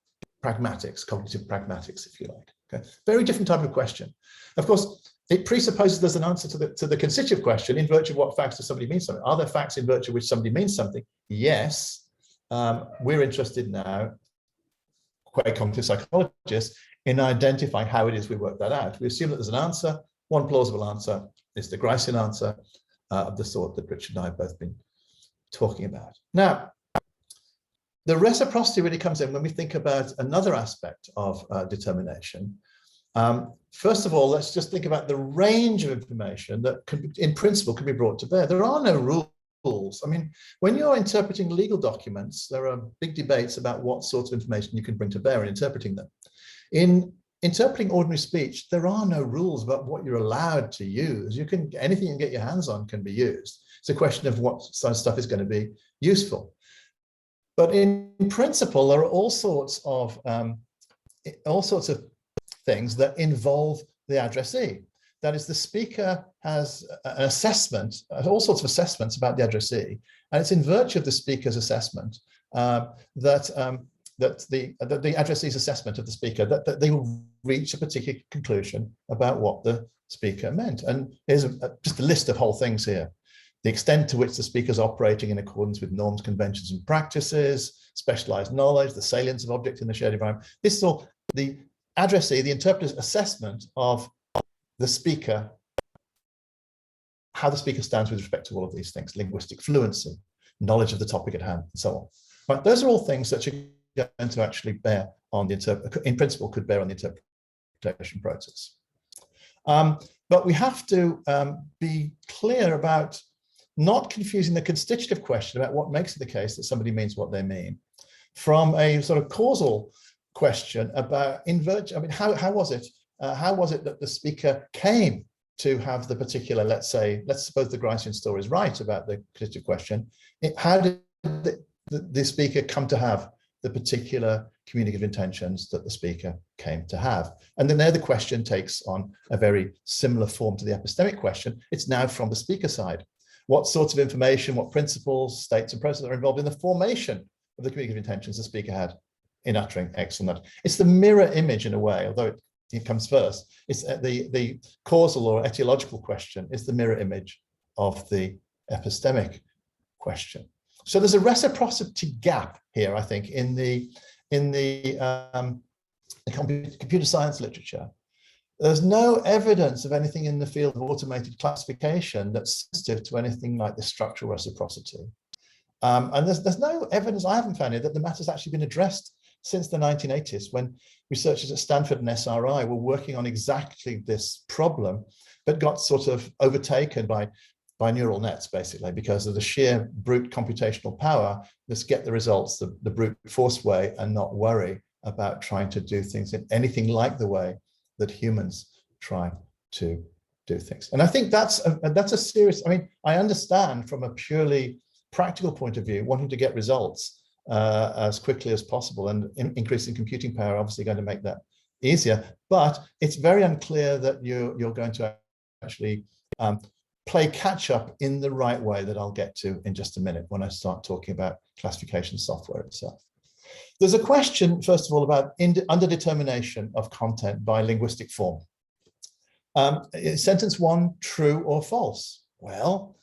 pragmatics, cognitive pragmatics, if you like. Okay, very different type of question. Of course, it presupposes there's an answer to the constitutive question, in virtue of what facts does somebody mean something? Are there facts in virtue of which somebody means something? Yes. We're interested now, quite cognitive psychologists, in identifying how it is we work that out. We assume that there's an answer, one plausible answer, is the Gricean answer of the sort that Richard and I have both been talking about. Now, the reciprocity really comes in when we think about another aspect of determination. First of all, let's just think about the range of information that can, in principle, can be brought to bear. There are no rules. I mean, when you're interpreting legal documents, there are big debates about what sorts of information you can bring to bear in interpreting them. In interpreting ordinary speech, there are no rules about what you're allowed to use. You can, anything you can get your hands on can be used. It's a question of what sort of stuff is going to be useful. But in principle, there are all sorts of things that involve the addressee. That is, the speaker has an assessment, all sorts of assessments about the addressee, and it's in virtue of the speaker's assessment that the addressee's assessment of the speaker that they will reach a particular conclusion about what the speaker meant. And here's just a list of whole things here. The extent to which the speaker is operating in accordance with norms, conventions, and practices, specialized knowledge, the salience of objects in the shared environment. This is all the addressee, the interpreter's assessment of the speaker, how the speaker stands with respect to all of these things, linguistic fluency, knowledge of the topic at hand, and so on. Right, those are all things that you're going to actually bear on the in principle, could bear on the interpretation process. But we have to be clear about not confusing the constitutive question about what makes it the case that somebody means what they mean from a sort of causal question about in virtue. I mean, how was it that the speaker came to have the particular, let's suppose the Gricean story is right about the constitutive question. How did the speaker come to have the particular communicative intentions that the speaker came to have? And then there the question takes on a very similar form to the epistemic question. It's now from the speaker side. What sorts of information, what principles, states, and processes are involved in the formation of the communicative intentions the speaker had in uttering X or that? It's the mirror image in a way, although it comes first. It's the causal or etiological question is the mirror image of the epistemic question. So there's a reciprocity gap here, I think, in the computer science literature. There's no evidence of anything in the field of automated classification that's sensitive to anything like this structural reciprocity. And there's no evidence, I haven't found it, that the matter's actually been addressed since the 1980s, when researchers at Stanford and SRI were working on exactly this problem, but got sort of overtaken by neural nets, basically, because of the sheer brute computational power. Let's get the results the brute force way and not worry about trying to do things in anything like the way that humans try to do things. And I think that's a serious, I mean, I understand from a purely practical point of view, wanting to get results as quickly as possible, and increasing computing power obviously going to make that easier, but it's very unclear that you're going to actually play catch up in the right way that I'll get to in just a minute when I start talking about classification software itself. There's a question, first of all, about underdetermination of content by linguistic form. Sentence one, true or false? Well,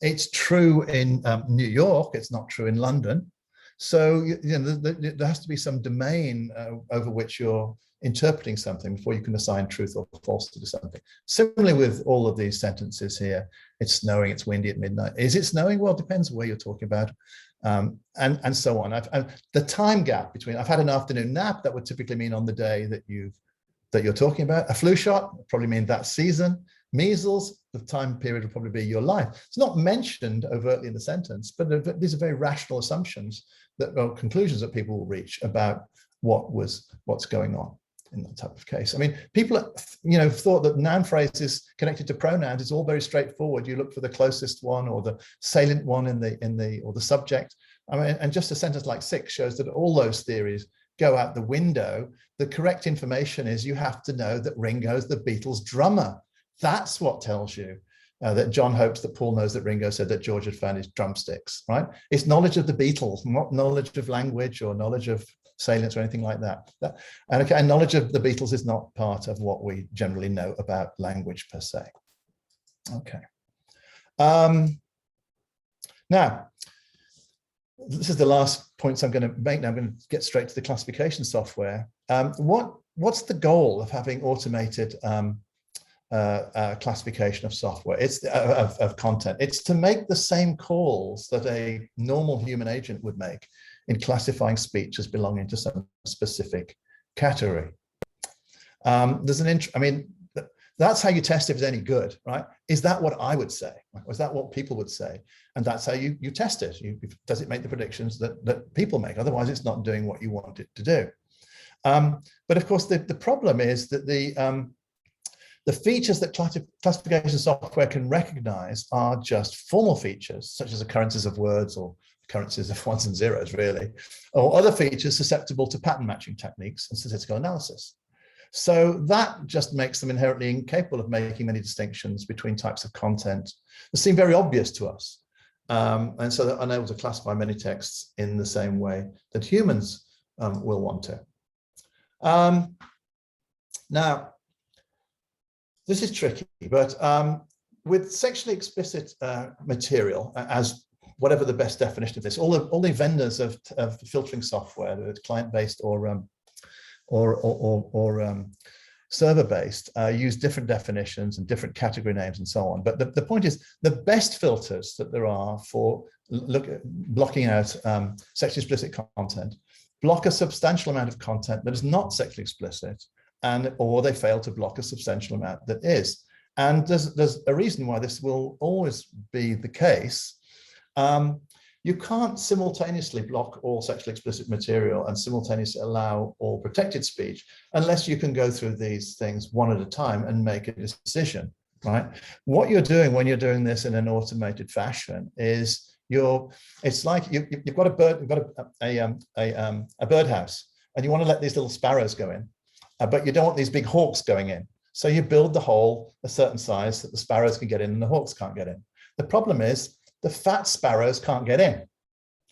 it's true in New York, it's not true in London. So there has to be some domain over which you're interpreting something before you can assign truth or false to something. Similarly with all of these sentences here, it's snowing, it's windy at midnight. Is it snowing? Well, it depends where you're talking about. And so on. The time gap between, I've had an afternoon nap, that would typically mean on the day that you're talking about. A flu shot probably mean that season. Measles, the time period will probably be your life. It's not mentioned overtly in the sentence, but these are very rational assumptions or conclusions that people will reach about what's going on in that type of case. I mean, people thought that noun phrases connected to pronouns is all very straightforward. You look for the closest one or the salient one or the subject. I mean, and just a sentence like 6 shows that all those theories go out the window. The correct information is you have to know that Ringo's the Beatles' drummer. That's what tells you that John hopes that Paul knows that Ringo said that George had found his drumsticks, right? It's knowledge of the Beatles, not knowledge of language or knowledge of salience or anything like that. And knowledge of the Beatles is not part of what we generally know about language per se. Okay. Now, this is the last points I'm going to make. Now I'm going to get straight to the classification software. What's the goal of having automated classification of software. It's of content. It's to make the same calls that a normal human agent would make in classifying speech as belonging to some specific category. That's how you test if it's any good, right? Is that what I would say? Or is that what people would say? And that's how you test it. Does it make the predictions that people make? Otherwise, it's not doing what you want it to do. But of course, the problem is that the features that classification software can recognize are just formal features, such as occurrences of words or occurrences of ones and zeros, really, or other features susceptible to pattern matching techniques and statistical analysis. So that just makes them inherently incapable of making many distinctions between types of content that seem very obvious to us. And so they're unable to classify many texts in the same way that humans will want to. Now, this is tricky, but with sexually explicit material, as whatever the best definition of this, all the vendors of filtering software, whether it's client-based or server-based, use different definitions and different category names and so on. But the point is, the best filters that there are for blocking out sexually explicit content block a substantial amount of content that is not sexually explicit, or they fail to block a substantial amount that is. And there's a reason why this will always be the case. You can't simultaneously block all sexually explicit material and simultaneously allow all protected speech unless you can go through these things one at a time and make a decision, right? What you're doing when you're doing this in an automated fashion is it's like you've got a birdhouse and you want to let these little sparrows go in, but you don't want these big hawks going in. So you build the hole a certain size that the sparrows can get in and the hawks can't get in. The problem is, the fat sparrows can't get in,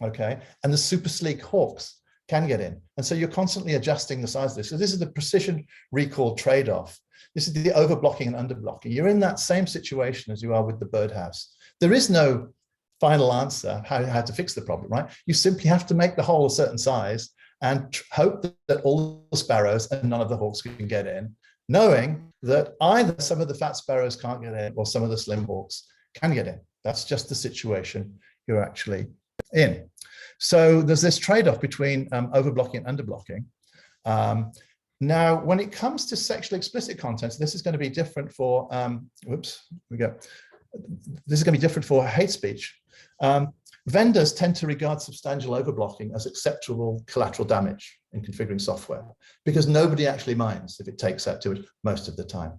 okay? And the super sleek hawks can get in. And so you're constantly adjusting the size of this. So this is the precision recall trade-off. This is the overblocking and underblocking. You're in that same situation as you are with the birdhouse. There is no final answer how to fix the problem, right? You simply have to make the hole a certain size and hope that all the sparrows and none of the hawks can get in, knowing that either some of the fat sparrows can't get in or some of the slim hawks can get in. That's just the situation you're actually in. So there's this trade-off between overblocking and underblocking. Now, when it comes to sexually explicit content, this is going to be different for, This is going to be different for hate speech. Vendors tend to regard substantial overblocking as acceptable collateral damage in configuring software because nobody actually minds if it takes that to it most of the time.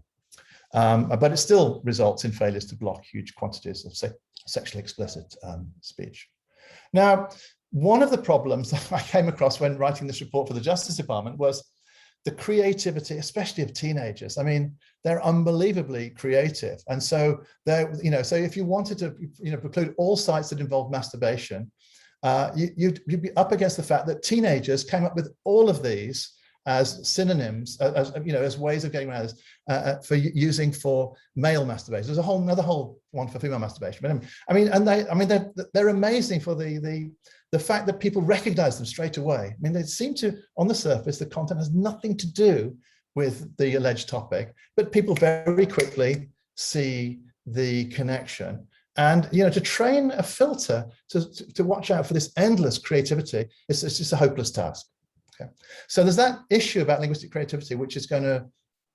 But it still results in failures to block huge quantities of sexually explicit speech. Now, one of the problems that I came across when writing this report for the Justice Department was the creativity, especially of teenagers. I mean, they're unbelievably creative. And so so if you wanted to preclude all sites that involve masturbation, you'd be up against the fact that teenagers came up with all of these as synonyms, as ways of getting around this for using for male masturbation. There's another whole one for female masturbation. But they're amazing for the fact that people recognize them straight away. I mean, they seem to, on the surface, the content has nothing to do with the alleged topic, but people very quickly see the connection. And to train a filter to watch out for this endless creativity, it's just a hopeless task. Okay. So there's that issue about linguistic creativity, which is going to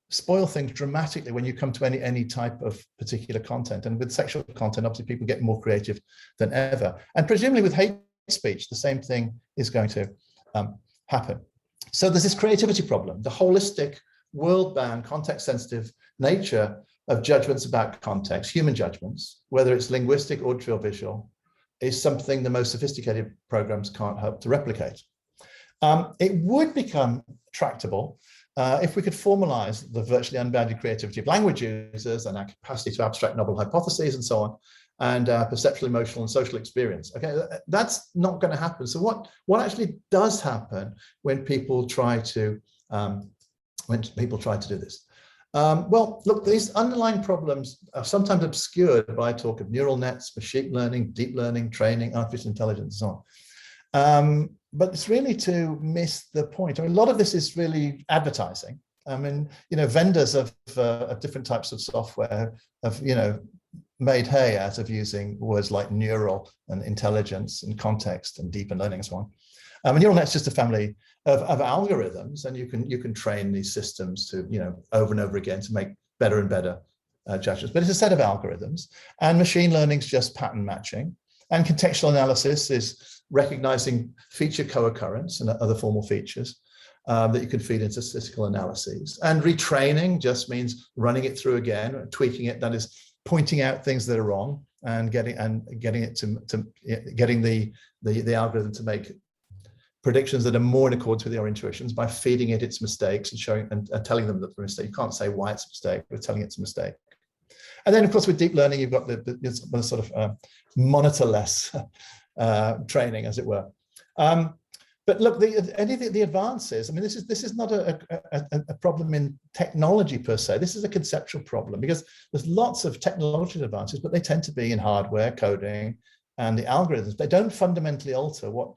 spoil things dramatically when you come to any type of particular content. And with sexual content, obviously people get more creative than ever. And presumably with hate speech, the same thing is going to happen. So there's this creativity problem, the holistic, world-bound, context-sensitive nature of judgments about context, human judgments, whether it's linguistic, auditory, or visual, is something the most sophisticated programs can't hope to replicate. It would become tractable if we could formalize the virtually unbounded creativity of language users and our capacity to abstract novel hypotheses and so on, and perceptual, emotional, and social experience. Okay, that's not going to happen. So what actually does happen when people try to do this? Well, look, these underlying problems are sometimes obscured by talk of neural nets, machine learning, deep learning, training, artificial intelligence, and so on. But it's really to miss the point. I mean, a lot of this is really advertising. I mean, vendors of different types of software have, made hay out of using words like neural and intelligence and context and deep learning and so on. And neural net's just a family of algorithms, and you can train these systems to, over and over again to make better and better judgments. But it's a set of algorithms, and machine learning is just pattern matching, and contextual analysis is recognizing feature co-occurrence and other formal features that you can feed into statistical analyses. And retraining just means running it through again, tweaking it. That is pointing out things that are wrong and getting the algorithm to make predictions that are more in accordance with your intuitions by feeding it its mistakes and showing and telling them that they're a mistake. You can't say why it's a mistake, but telling it's a mistake. And then, of course, with deep learning, you've got the sort of monitorless training, as it were. But look, the advances, I mean, this is not a problem in technology per se. This is a conceptual problem, because there's lots of technological advances, but they tend to be in hardware, coding, and the algorithms. They don't fundamentally alter what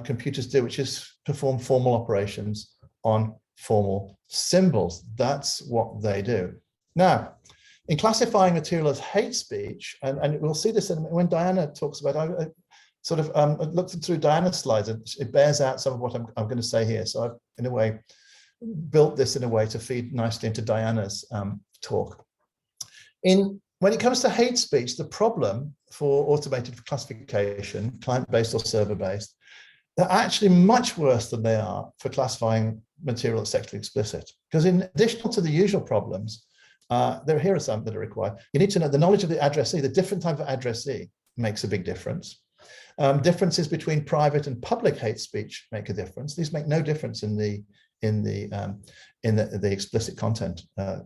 computers do, which is perform formal operations on formal symbols. That's what they do. Now, in classifying material as hate speech, and we'll see this when Diana talks about, I sort of looked through Diana's slides, and it bears out some of what I'm going to say here. So I've, in a way, built this in a way to feed nicely into Diana's talk. When it comes to hate speech, the problem for automated classification, client-based or server-based, they're actually much worse than they are for classifying material as sexually explicit. Because in addition to the usual problems, here are some that are required. You need to know the knowledge of the addressee. The different type of addressee makes a big difference. Differences between private and public hate speech make a difference. These make no difference in the explicit content,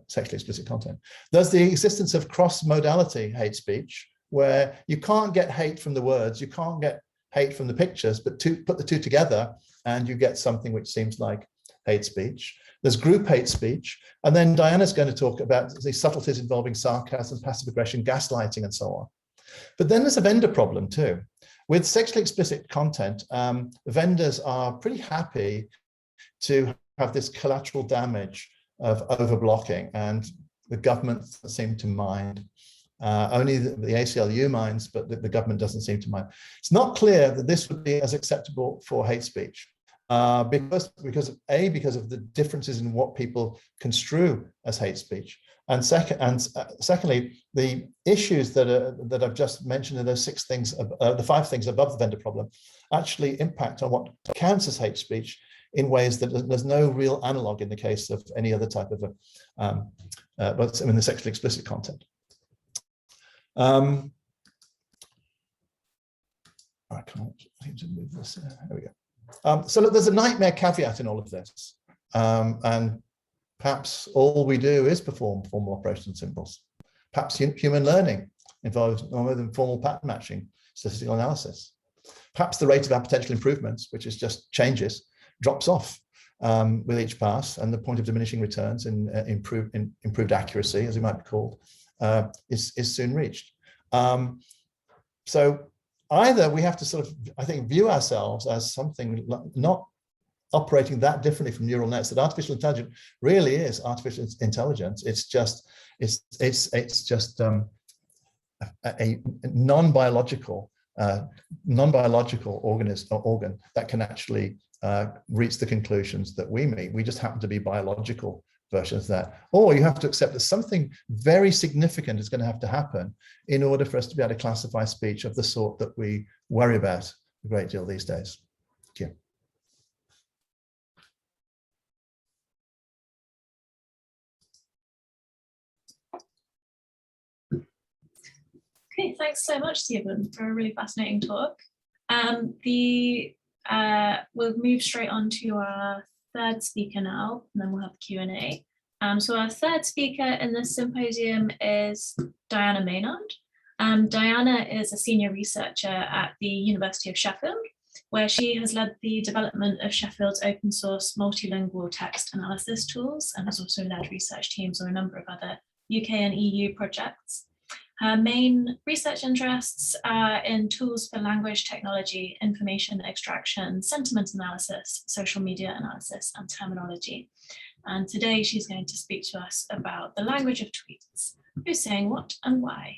sexually explicit content. There's the existence of cross-modality hate speech, where you can't get hate from the words, you can't get hate from the pictures, but put the two together and you get something which seems like hate speech. There's group hate speech, and then Diana's going to talk about the subtleties involving sarcasm, passive aggression, gaslighting, and so on. But then there's a vendor problem too. With sexually explicit content, vendors are pretty happy to have this collateral damage of overblocking, and the government doesn't seem to mind. Only the ACLU minds, but the government doesn't seem to mind. It's not clear that this would be as acceptable for hate speech, because of the differences in what people construe as hate speech, and secondly, the issues that I've just mentioned in those 6 things, the 5 things above the vendor problem, actually impact on what counts as hate speech in ways that there's no real analog in the case of any other type of the sexually explicit content. I can't seem to move this. There we go. So look, there's a nightmare caveat in all of this, and perhaps all we do is perform formal operation symbols. Perhaps human learning involves more than formal pattern matching, statistical analysis. Perhaps the rate of our potential improvements, which is just changes, drops off with each pass, and the point of diminishing returns in improved accuracy, as it might be called, is soon reached. So either we have to sort of, I think, view ourselves as something not operating that differently from neural nets, that artificial intelligence really is artificial intelligence. It's just a non-biological organ that can actually reach the conclusions that we meet. We just happen to be biological versions of that. Or you have to accept that something very significant is going to have to happen in order for us to be able to classify speech of the sort that we worry about a great deal these days. Thank you. Okay, thanks so much, Stephen, for a really fascinating talk. We'll move straight on to our 3rd speaker now, and then we'll have Q&A. So our 3rd speaker in this symposium is Diana Maynard. Diana is a senior researcher at the University of Sheffield, where she has led the development of Sheffield's open source multilingual text analysis tools, and has also led research teams on a number of other UK and EU projects. Her main research interests are in tools for language technology, information extraction, sentiment analysis, social media analysis, and terminology. And today she's going to speak to us about the language of tweets, who's saying what and why.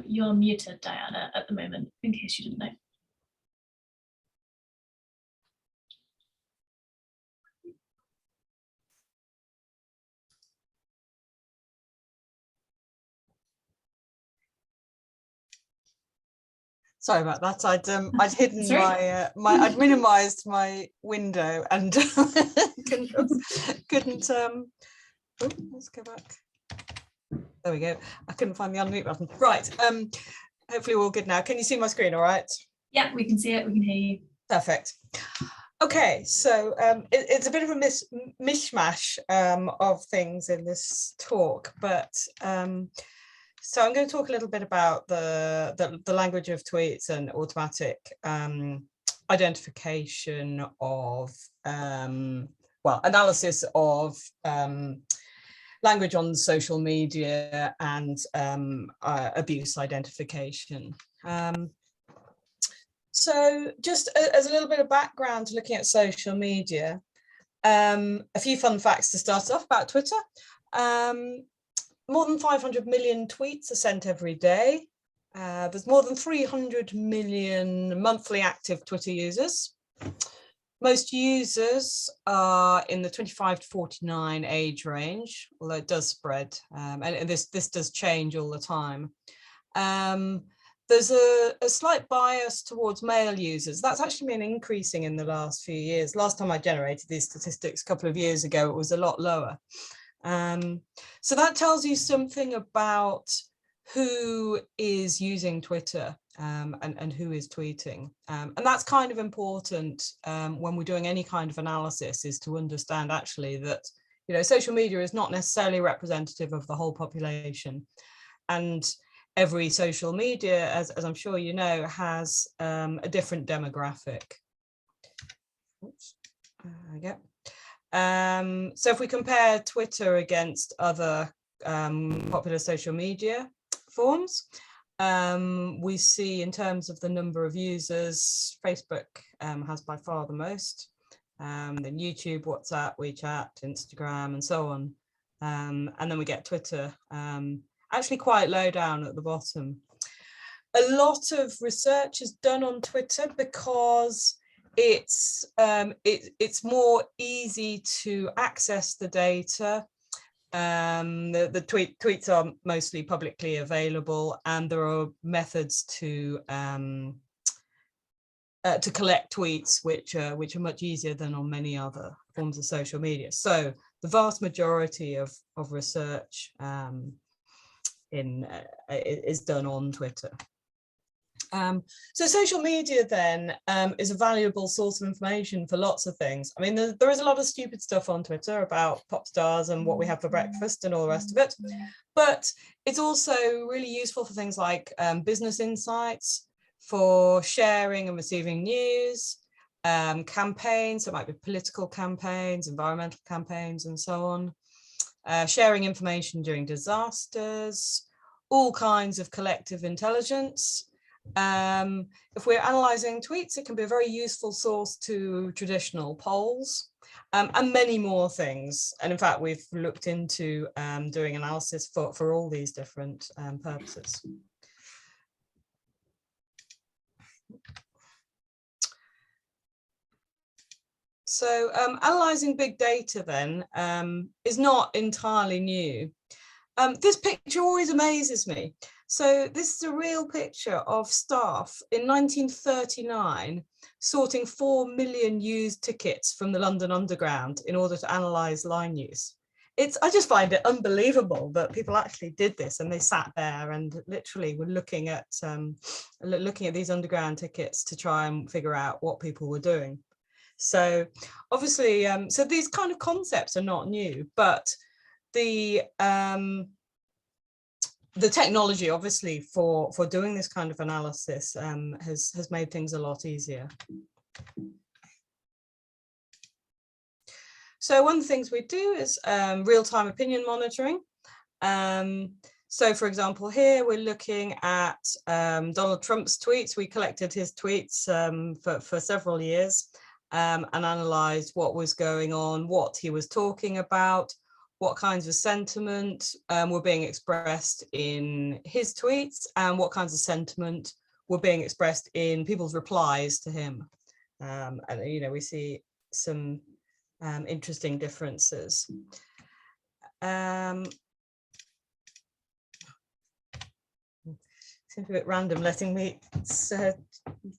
You're muted, Diana, at the moment, in case you didn't know. Sorry about that. I'd hidden I'd minimised my window and couldn't. Oh, let's go back. There we go. I couldn't find the unmute button. Right. Hopefully we're all good now. Can you see my screen? All right. Yeah, we can see it. We can hear you. Perfect. Okay, so it's a bit of a mishmash of things in this talk, but so I'm going to talk a little bit about the language of tweets and automatic identification of, analysis of language on social media and abuse identification. So just as a little bit of background to looking at social media, a few fun facts to start off about Twitter. More than 500 million tweets are sent every day. There's more than 300 million monthly active Twitter users. Most users are in the 25 to 49 age range, although it does spread, and this does change all the time. There's a slight bias towards male users. That's actually been increasing in the last few years. Last time I generated these statistics a couple of years ago, it was a lot lower. So that tells you something about who is using Twitter and who is tweeting. And that's kind of important when we're doing any kind of analysis, is to understand actually that, you know, social media is not necessarily representative of the whole population. And every social media, as I'm sure you know, has a different demographic. Oops, there we go. So if we compare Twitter against other popular social media forms, we see in terms of the number of users, Facebook has by far the most, then YouTube, WhatsApp, WeChat, Instagram, and so on. And then we get Twitter, actually quite low down at the bottom. A lot of research is done on Twitter because it's more easy to access the data. The tweets are mostly publicly available, and there are methods to collect tweets which are much easier than on many other forms of social media. So the vast majority of research is done on Twitter. So social media then is a valuable source of information for lots of things. I mean, there is a lot of stupid stuff on Twitter about pop stars and what we have for breakfast and all the rest of it, but it's also really useful for things like business insights, for sharing and receiving news, campaigns, so it might be political campaigns, environmental campaigns, and so on, sharing information during disasters, all kinds of collective intelligence. If we're analysing tweets, it can be a very useful source to traditional polls, and many more things. And in fact, we've looked into doing analysis for all these different purposes. So analysing big data then is not entirely new. This picture always amazes me. So this is a real picture of staff in 1939 sorting 4 million used tickets from the London Underground in order to analyse line use. I just find it unbelievable that people actually did this, and they sat there and literally were looking at these underground tickets to try and figure out what people were doing. So obviously, so these kind of concepts are not new, but the the technology, obviously, for doing this kind of analysis has made things a lot easier. So one of the things we do is real-time opinion monitoring. So, for example, here we're looking at Donald Trump's tweets. We collected his tweets for several years and analysed what was going on, what he was talking about, what kinds of sentiment were being expressed in his tweets, and what kinds of sentiment were being expressed in people's replies to him. And, you know, we see some interesting differences. Seems a bit random letting me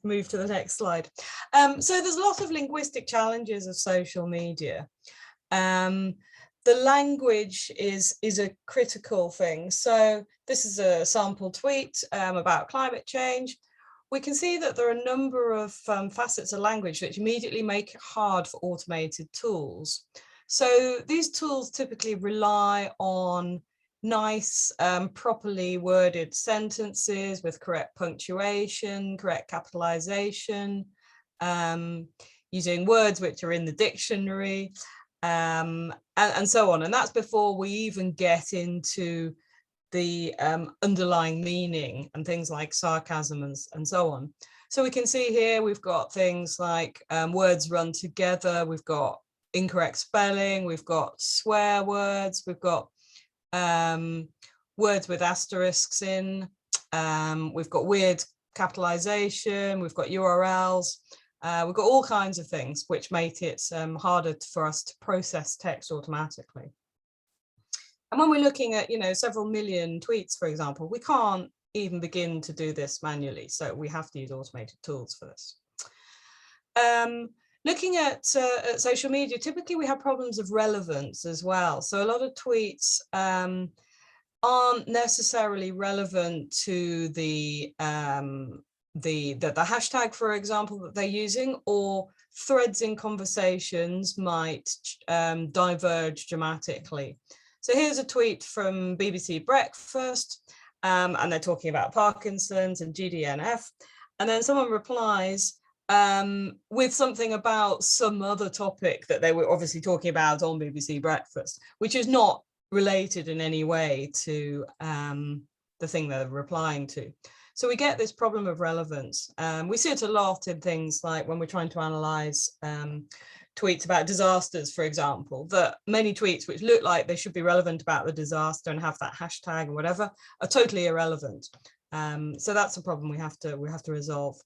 move to the next slide. So there's a lot of linguistic challenges of social media. The language is a critical thing. So this is a sample tweet about climate change. We can see that there are a number of facets of language which immediately make it hard for automated tools. So these tools typically rely on nice, properly worded sentences with correct punctuation, correct capitalization, using words which are in the dictionary, and so on. And that's before we even get into the underlying meaning and things like sarcasm and so on. So we can see here we've got things like words run together, we've got incorrect spelling, we've got swear words, we've got words with asterisks in, we've got weird capitalization, we've got URLs, we've got all kinds of things which make it harder for us to process text automatically. And when we're looking at, you know, several million tweets, for example, we can't even begin to do this manually. So we have to use automated tools for this. Looking at social media, typically we have problems of relevance as well. So a lot of tweets aren't necessarily relevant to the hashtag, for example, that they're using, or threads in conversations might diverge dramatically. So here's a tweet from BBC Breakfast, and they're talking about Parkinson's and GDNF. And then someone replies with something about some other topic that they were obviously talking about on BBC Breakfast, which is not related in any way to the thing they're replying to. So we get this problem of relevance. We see it a lot in things like when we're trying to analyze tweets about disasters, for example, that many tweets which look like they should be relevant about the disaster and have that hashtag and whatever are totally irrelevant. So that's a problem we have to resolve.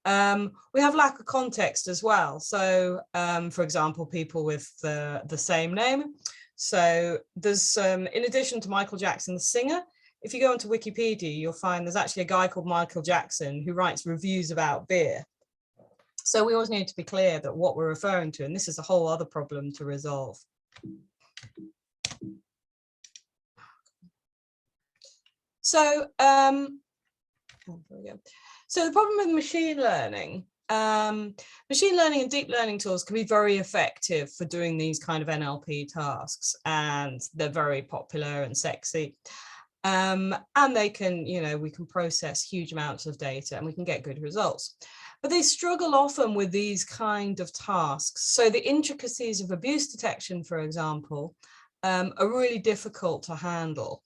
We have lack of context as well. So, for example, people with the same name. So there's, in addition to Michael Jackson, the singer, if you go onto Wikipedia, you'll find there's actually a guy called Michael Jackson who writes reviews about beer. So we always need to be clear that what we're referring to, and this is a whole other problem to resolve. So, So the problem with machine learning and deep learning tools can be very effective for doing these kind of NLP tasks, and they're very popular and sexy. And they can, you know, we can process huge amounts of data and we can get good results. But they struggle often with these kind of tasks. So the intricacies of abuse detection, for example, are really difficult to handle.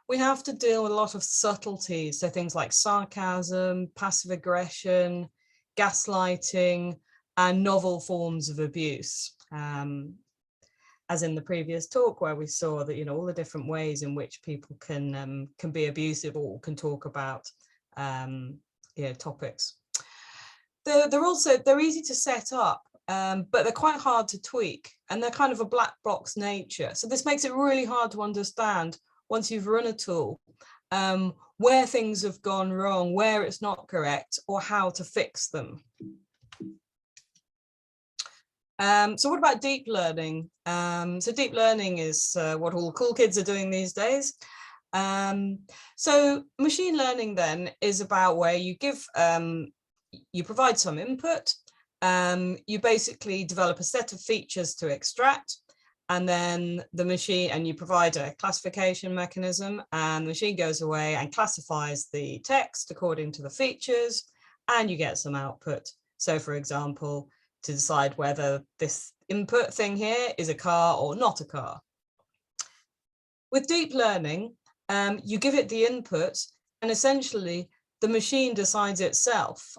We have to deal with a lot of subtleties, so things like sarcasm, passive aggression, gaslighting, and novel forms of abuse. As in the previous talk, where we saw that, you know, all the different ways in which people can be abusive or can talk about you know, topics. They're easy to set up, but they're quite hard to tweak, and they're kind of a black box nature. So this makes it really hard to understand once you've run a tool, where things have gone wrong, where it's not correct, or how to fix them. So what about deep learning? So deep learning is what all the cool kids are doing these days. So machine learning then is about where you give, you provide some input, you basically develop a set of features to extract, and then the machine, and you provide a classification mechanism, and the machine goes away and classifies the text according to the features, and you get some output. So for example, to decide whether this input thing here is a car or not a car. With deep learning, you give it the input, and essentially the machine decides itself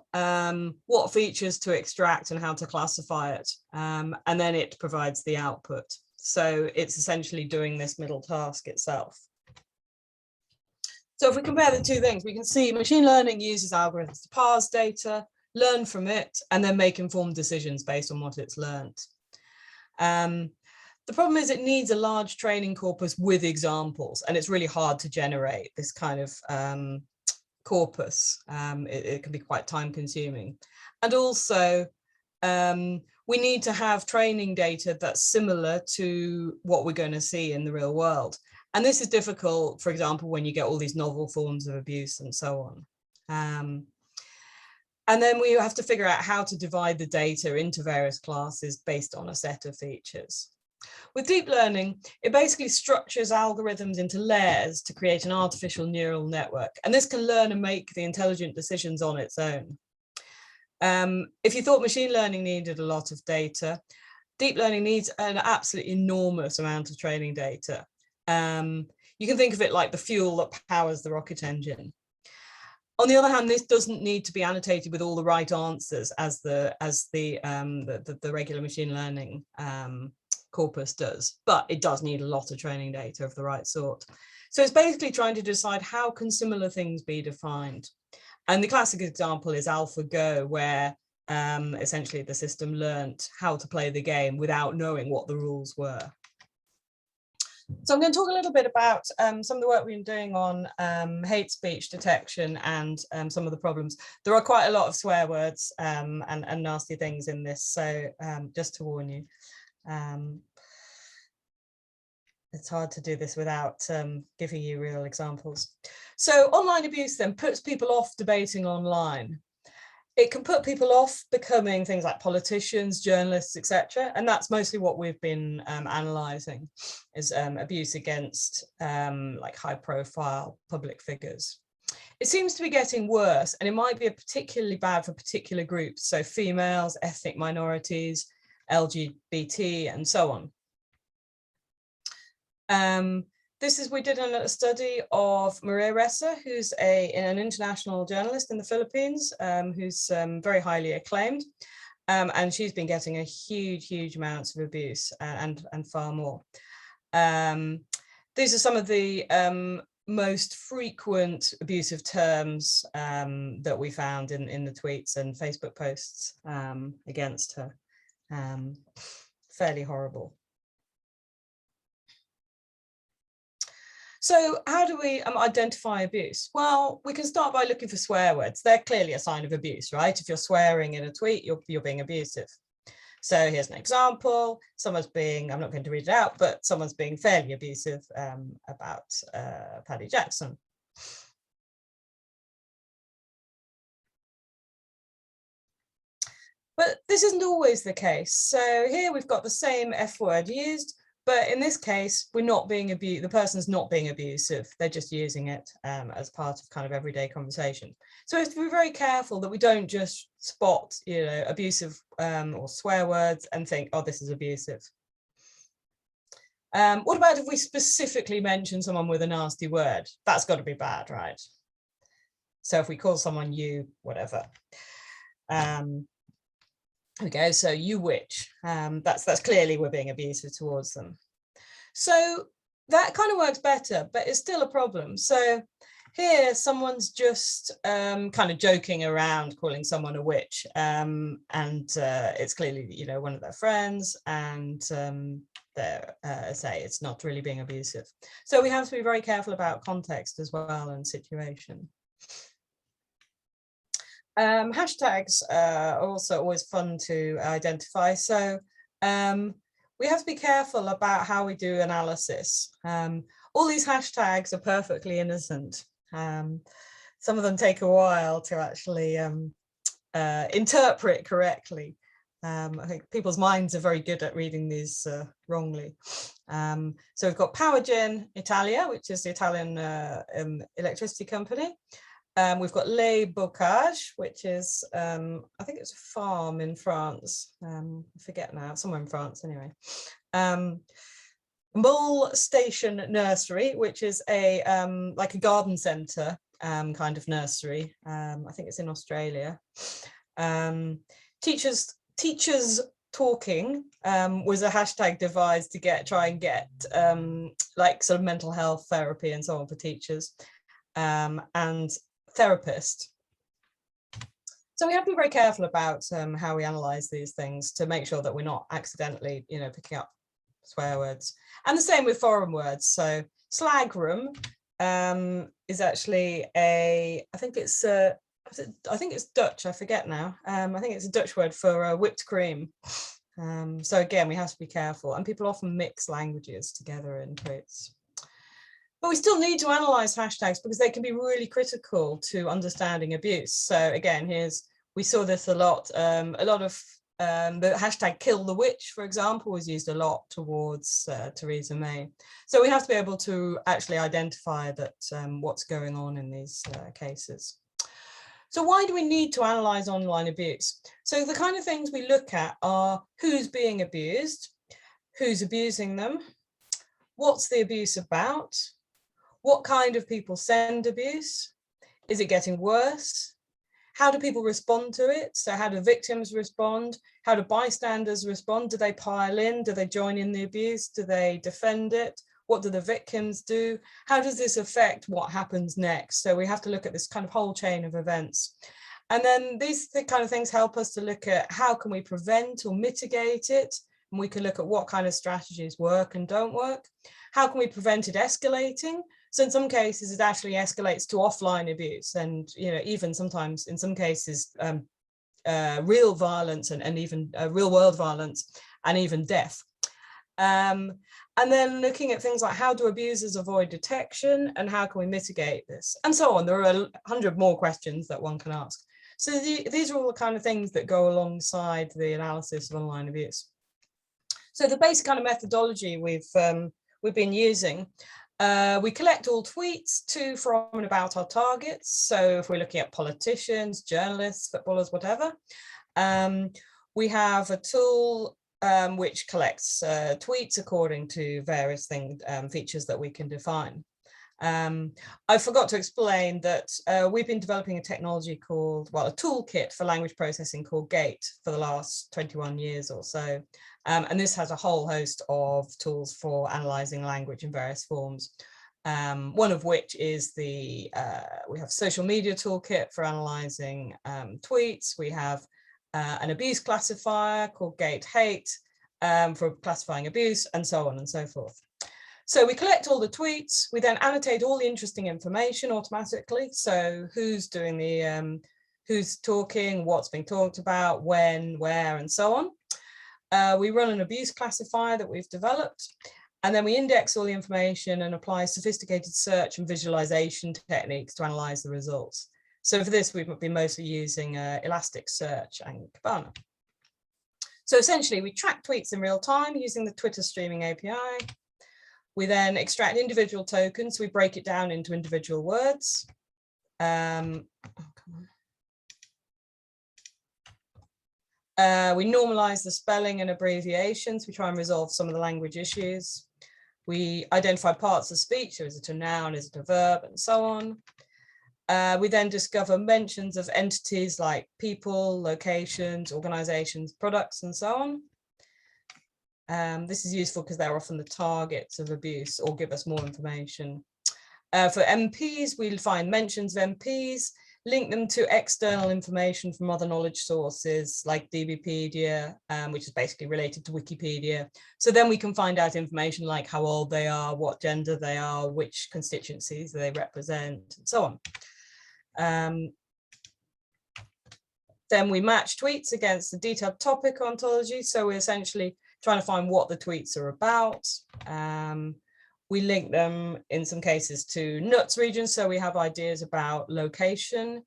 what features to extract and how to classify it, and then it provides the output. So it's essentially doing this middle task itself. So if we compare the two things, we can see machine learning uses algorithms to parse data, learn from it, and then make informed decisions based on what it's learned. The problem is it needs a large training corpus with examples, and it's really hard to generate this kind of corpus. It can be quite time consuming. And also, we need to have training data that's similar to what we're going to see in the real world. And this is difficult, for example, when you get all these novel forms of abuse and so on. And then we have to figure out how to divide the data into various classes based on a set of features. With deep learning, it basically structures algorithms into layers to create an artificial neural network. And this can learn and make the intelligent decisions on its own. If you thought machine learning needed a lot of data, deep learning needs an absolutely enormous amount of training data. You can think of it like the fuel that powers the rocket engine. On the other hand, this doesn't need to be annotated with all the right answers as the regular machine learning corpus does, but it does need a lot of training data of the right sort. So it's basically trying to decide how can similar things be defined. And the classic example is AlphaGo, where essentially the system learned how to play the game without knowing what the rules were. So I'm going to talk a little bit about some of the work we've been doing on hate speech detection and some of the problems. There are quite a lot of swear words and nasty things in this, so just to warn you. It's hard to do this without giving you real examples. So online abuse then puts people off debating online. It can put people off becoming things like politicians, journalists, etc. And that's mostly what we've been analysing, is abuse against like high-profile public figures. It seems to be getting worse, and it might be particularly bad for particular groups, so females, ethnic minorities, LGBT, and so on. We did a study of Maria Ressa, who's an international journalist in the Philippines, who's very highly acclaimed, and she's been getting a huge amounts of abuse and far more. These are some of the most frequent abusive terms that we found in the tweets and Facebook posts against her. Fairly horrible. So how do we identify abuse? Well, we can start by looking for swear words. They're clearly a sign of abuse, right? If you're swearing in a tweet, you're being abusive. So here's an example. Someone's being, I'm not going to read it out, but someone's being fairly abusive about Paddy Jackson. But this isn't always the case. So here we've got the same F word used, but in this case, we're not being abused. The person's not being abusive. They're just using it as part of kind of everyday conversation. So we have to be very careful that we don't just spot, abusive or swear words and think, oh, this is abusive. What about if we specifically mention someone with a nasty word? That's got to be bad, right? So if we call someone you, whatever. Okay, so you witch, that's clearly we're being abusive towards them. So that kind of works better, but it's still a problem. So here someone's just kind of joking around calling someone a witch, and it's clearly, one of their friends, and they're say it's not really being abusive. So we have to be very careful about context as well and situation. Hashtags are also always fun to identify. So we have to be careful about how we do analysis. All these hashtags are perfectly innocent. Some of them take a while to actually interpret correctly. I think people's minds are very good at reading these wrongly. So we've got Powergen Italia, which is the Italian electricity company. We've got Les Bocages, which is, I think it's a farm in France. I forget now, somewhere in France anyway. Mole Station Nursery, which is a like a garden centre kind of nursery. I think it's in Australia. Teachers Talking was a hashtag devised to try and get like sort of mental health therapy and so on for teachers and therapists. So we have to be very careful about how we analyze these things to make sure that we're not accidentally, you know, picking up swear words. And the same with foreign words. So slag room is actually I think it's Dutch, I forget now. I think it's a Dutch word for whipped cream. So again, we have to be careful, and people often mix languages together in tweets. But we still need to analyze hashtags because they can be really critical to understanding abuse. So again, we saw this a lot of the hashtag kill the witch, for example, was used a lot towards Theresa May. So we have to be able to actually identify that what's going on in these cases. So why do we need to analyze online abuse? So the kind of things we look at are who's being abused, who's abusing them, what's the abuse about, what kind of people send abuse, is it getting worse, how do people respond to it? So how do victims respond? How do bystanders respond? Do they pile in? Do they join in the abuse? Do they defend it? What do the victims do? How does this affect what happens next? So we have to look at this kind of whole chain of events. And then these kind of things help us to look at how can we prevent or mitigate it? And we can look at what kind of strategies work and don't work. How can we prevent it escalating? So in some cases, it actually escalates to offline abuse, and even sometimes in some cases, real violence and even real world violence and even death. And then looking at things like how do abusers avoid detection and how can we mitigate this, and so on. There are 100 more questions that one can ask. So these are all the kind of things that go alongside the analysis of online abuse. So the basic kind of methodology we've been using. We collect all tweets to, from, and about our targets. So if we're looking at politicians, journalists, footballers, whatever, we have a tool which collects tweets according to various features that we can define. I forgot to explain that we've been developing a technology called, a toolkit for language processing called GATE for the last 21 years or so. And this has a whole host of tools for analyzing language in various forms. One of which is we have social media toolkit for analyzing tweets. We have an abuse classifier called GATE Hate for classifying abuse, and so on and so forth. So we collect all the tweets, we then annotate all the interesting information automatically. So who's doing who's talking, what's being talked about, when, where, and so on. We run an abuse classifier that we've developed, and then we index all the information and apply sophisticated search and visualization techniques to analyze the results. So for this, we've been mostly using Elasticsearch and Kibana. So essentially, we track tweets in real time using the Twitter streaming API. We then extract individual tokens. We break it down into individual words. We normalize the spelling and abbreviations. We try and resolve some of the language issues. We identify parts of speech. So is it a noun, is it a verb, and so on. We then discover mentions of entities like people, locations, organizations, products, and so on. This is useful because they're often the targets of abuse or give us more information. For MPs, we'll find mentions of MPs, link them to external information from other knowledge sources like DBpedia, which is basically related to Wikipedia. So then we can find out information like how old they are, what gender they are, which constituencies they represent, and so on. Then we match tweets against the detailed topic ontology. So we're essentially trying to find what the tweets are about. We link them in some cases to NUTS regions. So we have ideas about location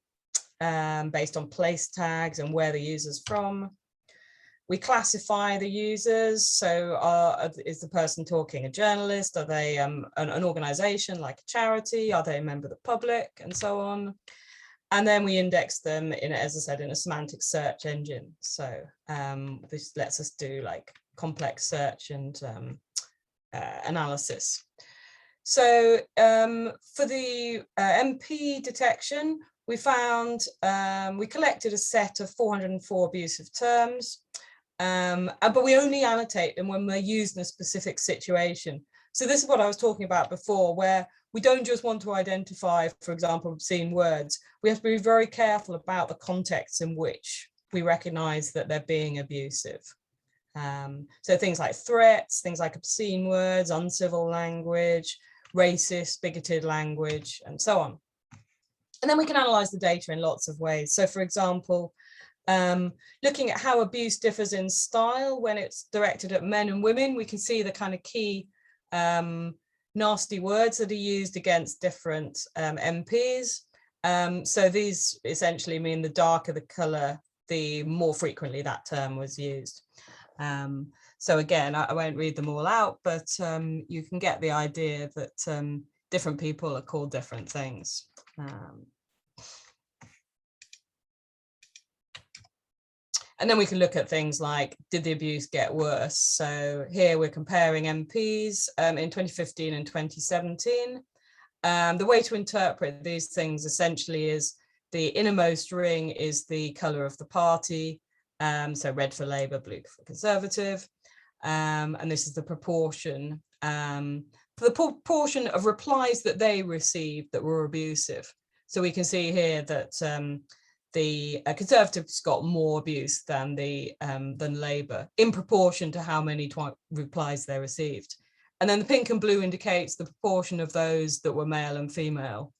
based on place tags and where the user's from. We classify the users. So is the person talking a journalist? Are they an organization like a charity? Are they a member of the public, and so on? And then we index them in, as I said, in a semantic search engine. So this lets us do like complex search and analysis. So for the MP detection, we found, we collected a set of 404 abusive terms, but we only annotate them when they're used in a specific situation. So this is what I was talking about before, where we don't just want to identify, for example, obscene words. We have to be very careful about the context in which we recognize that they're being abusive. So things like threats, things like obscene words, uncivil language, racist, bigoted language, and so on. And then we can analyze the data in lots of ways. So for example, looking at how abuse differs in style when it's directed at men and women, we can see the kind of key nasty words that are used against different MPs. So these essentially mean the darker the color, the more frequently that term was used. So again, I won't read them all out, but you can get the idea that different people are called different things. And then we can look at things like, did the abuse get worse? So here we're comparing MPs in 2015 and 2017. The way to interpret these things essentially is the innermost ring is the colour of the party. So red for Labour, blue for Conservative. And this is the proportion, the proportion of replies that they received that were abusive. So we can see here that the Conservatives got more abuse than Labour in proportion to how many replies they received. And then the pink and blue indicates the proportion of those that were male and female.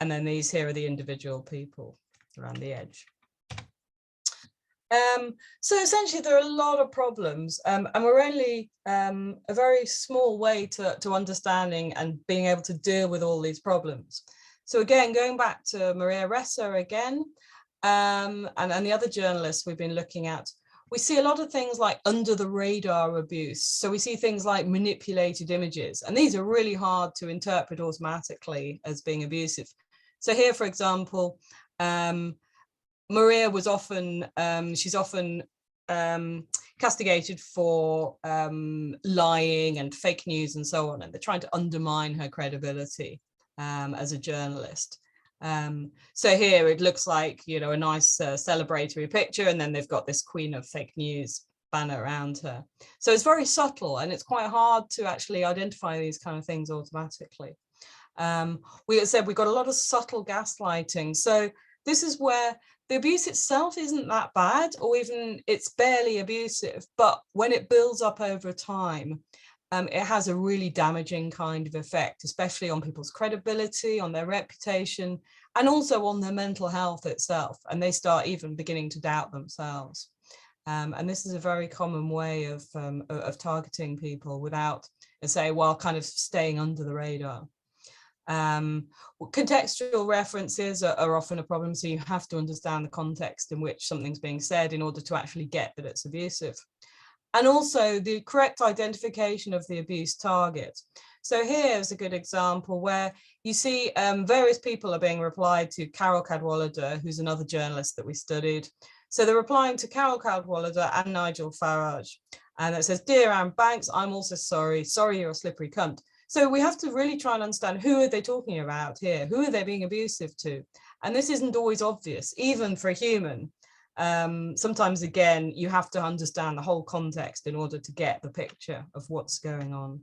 And then these here are the individual people around the edge. So essentially there are a lot of problems and we're only a very small way to understanding and being able to deal with all these problems. So again, going back to Maria Ressa again, and the other journalists we've been looking at, we see a lot of things like under the radar abuse. So we see things like manipulated images, and these are really hard to interpret automatically as being abusive. So here, for example, Maria was often, she's often castigated for lying and fake news and so on, and they're trying to undermine her credibility as a journalist. So here it looks like, you know, a nice celebratory picture, and then they've got this Queen of Fake News banner around her. So it's very subtle, and it's quite hard to actually identify these kind of things automatically. We said we've got a lot of subtle gaslighting. So this is where the abuse itself isn't that bad, or even it's barely abusive, but when it builds up over time, it has a really damaging kind of effect, especially on people's credibility, on their reputation, and also on their mental health itself. And they start even beginning to doubt themselves. And this is a very common way of targeting people without, say, while kind of staying under the radar. Contextual references are often a problem, so you have to understand the context in which something's being said in order to actually get that it's abusive. And also the correct identification of the abuse target. So here's a good example where you see various people are being replied to. Carol Cadwallader, who's another journalist that we studied. So they're replying to Carol Cadwallader and Nigel Farage. And it says, "Dear Anne Banks, I'm also sorry you're a slippery cunt." So we have to really try and understand, who are they talking about here? Who are they being abusive to? And this isn't always obvious, even for a human. Sometimes, again, you have to understand the whole context in order to get the picture of what's going on.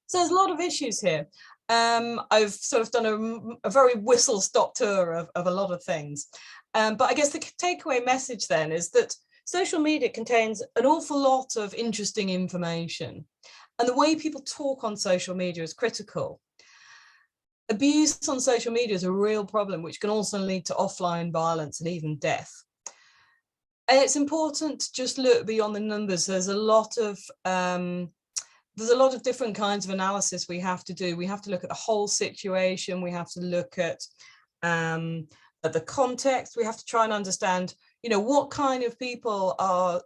So there's a lot of issues here. I've sort of done a very whistle-stop tour of a lot of things. But I guess the takeaway message then is that social media contains an awful lot of interesting information. And the way people talk on social media is critical. Abuse on social media is a real problem, which can also lead to offline violence and even death. And it's important to just look beyond the numbers. There's a lot of different kinds of analysis we have to do. We have to look at the whole situation. We have to look at the context. We have to try and understand, You know, what kind of people are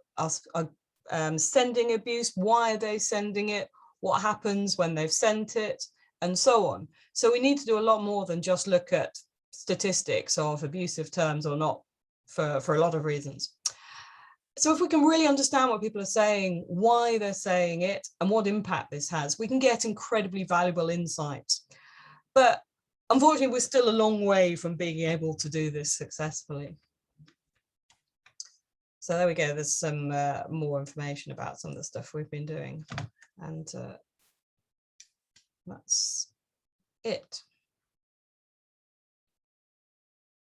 sending abuse? Why are they sending it? What happens when they've sent it? And so on. So we need to do a lot more than just look at statistics of abusive terms or not, for a lot of reasons. So if we can really understand what people are saying, why they're saying it, and what impact this has, we can get incredibly valuable insights. But unfortunately, we're still a long way from being able to do this successfully. So there we go. There's some more information about some of the stuff we've been doing. And that's it.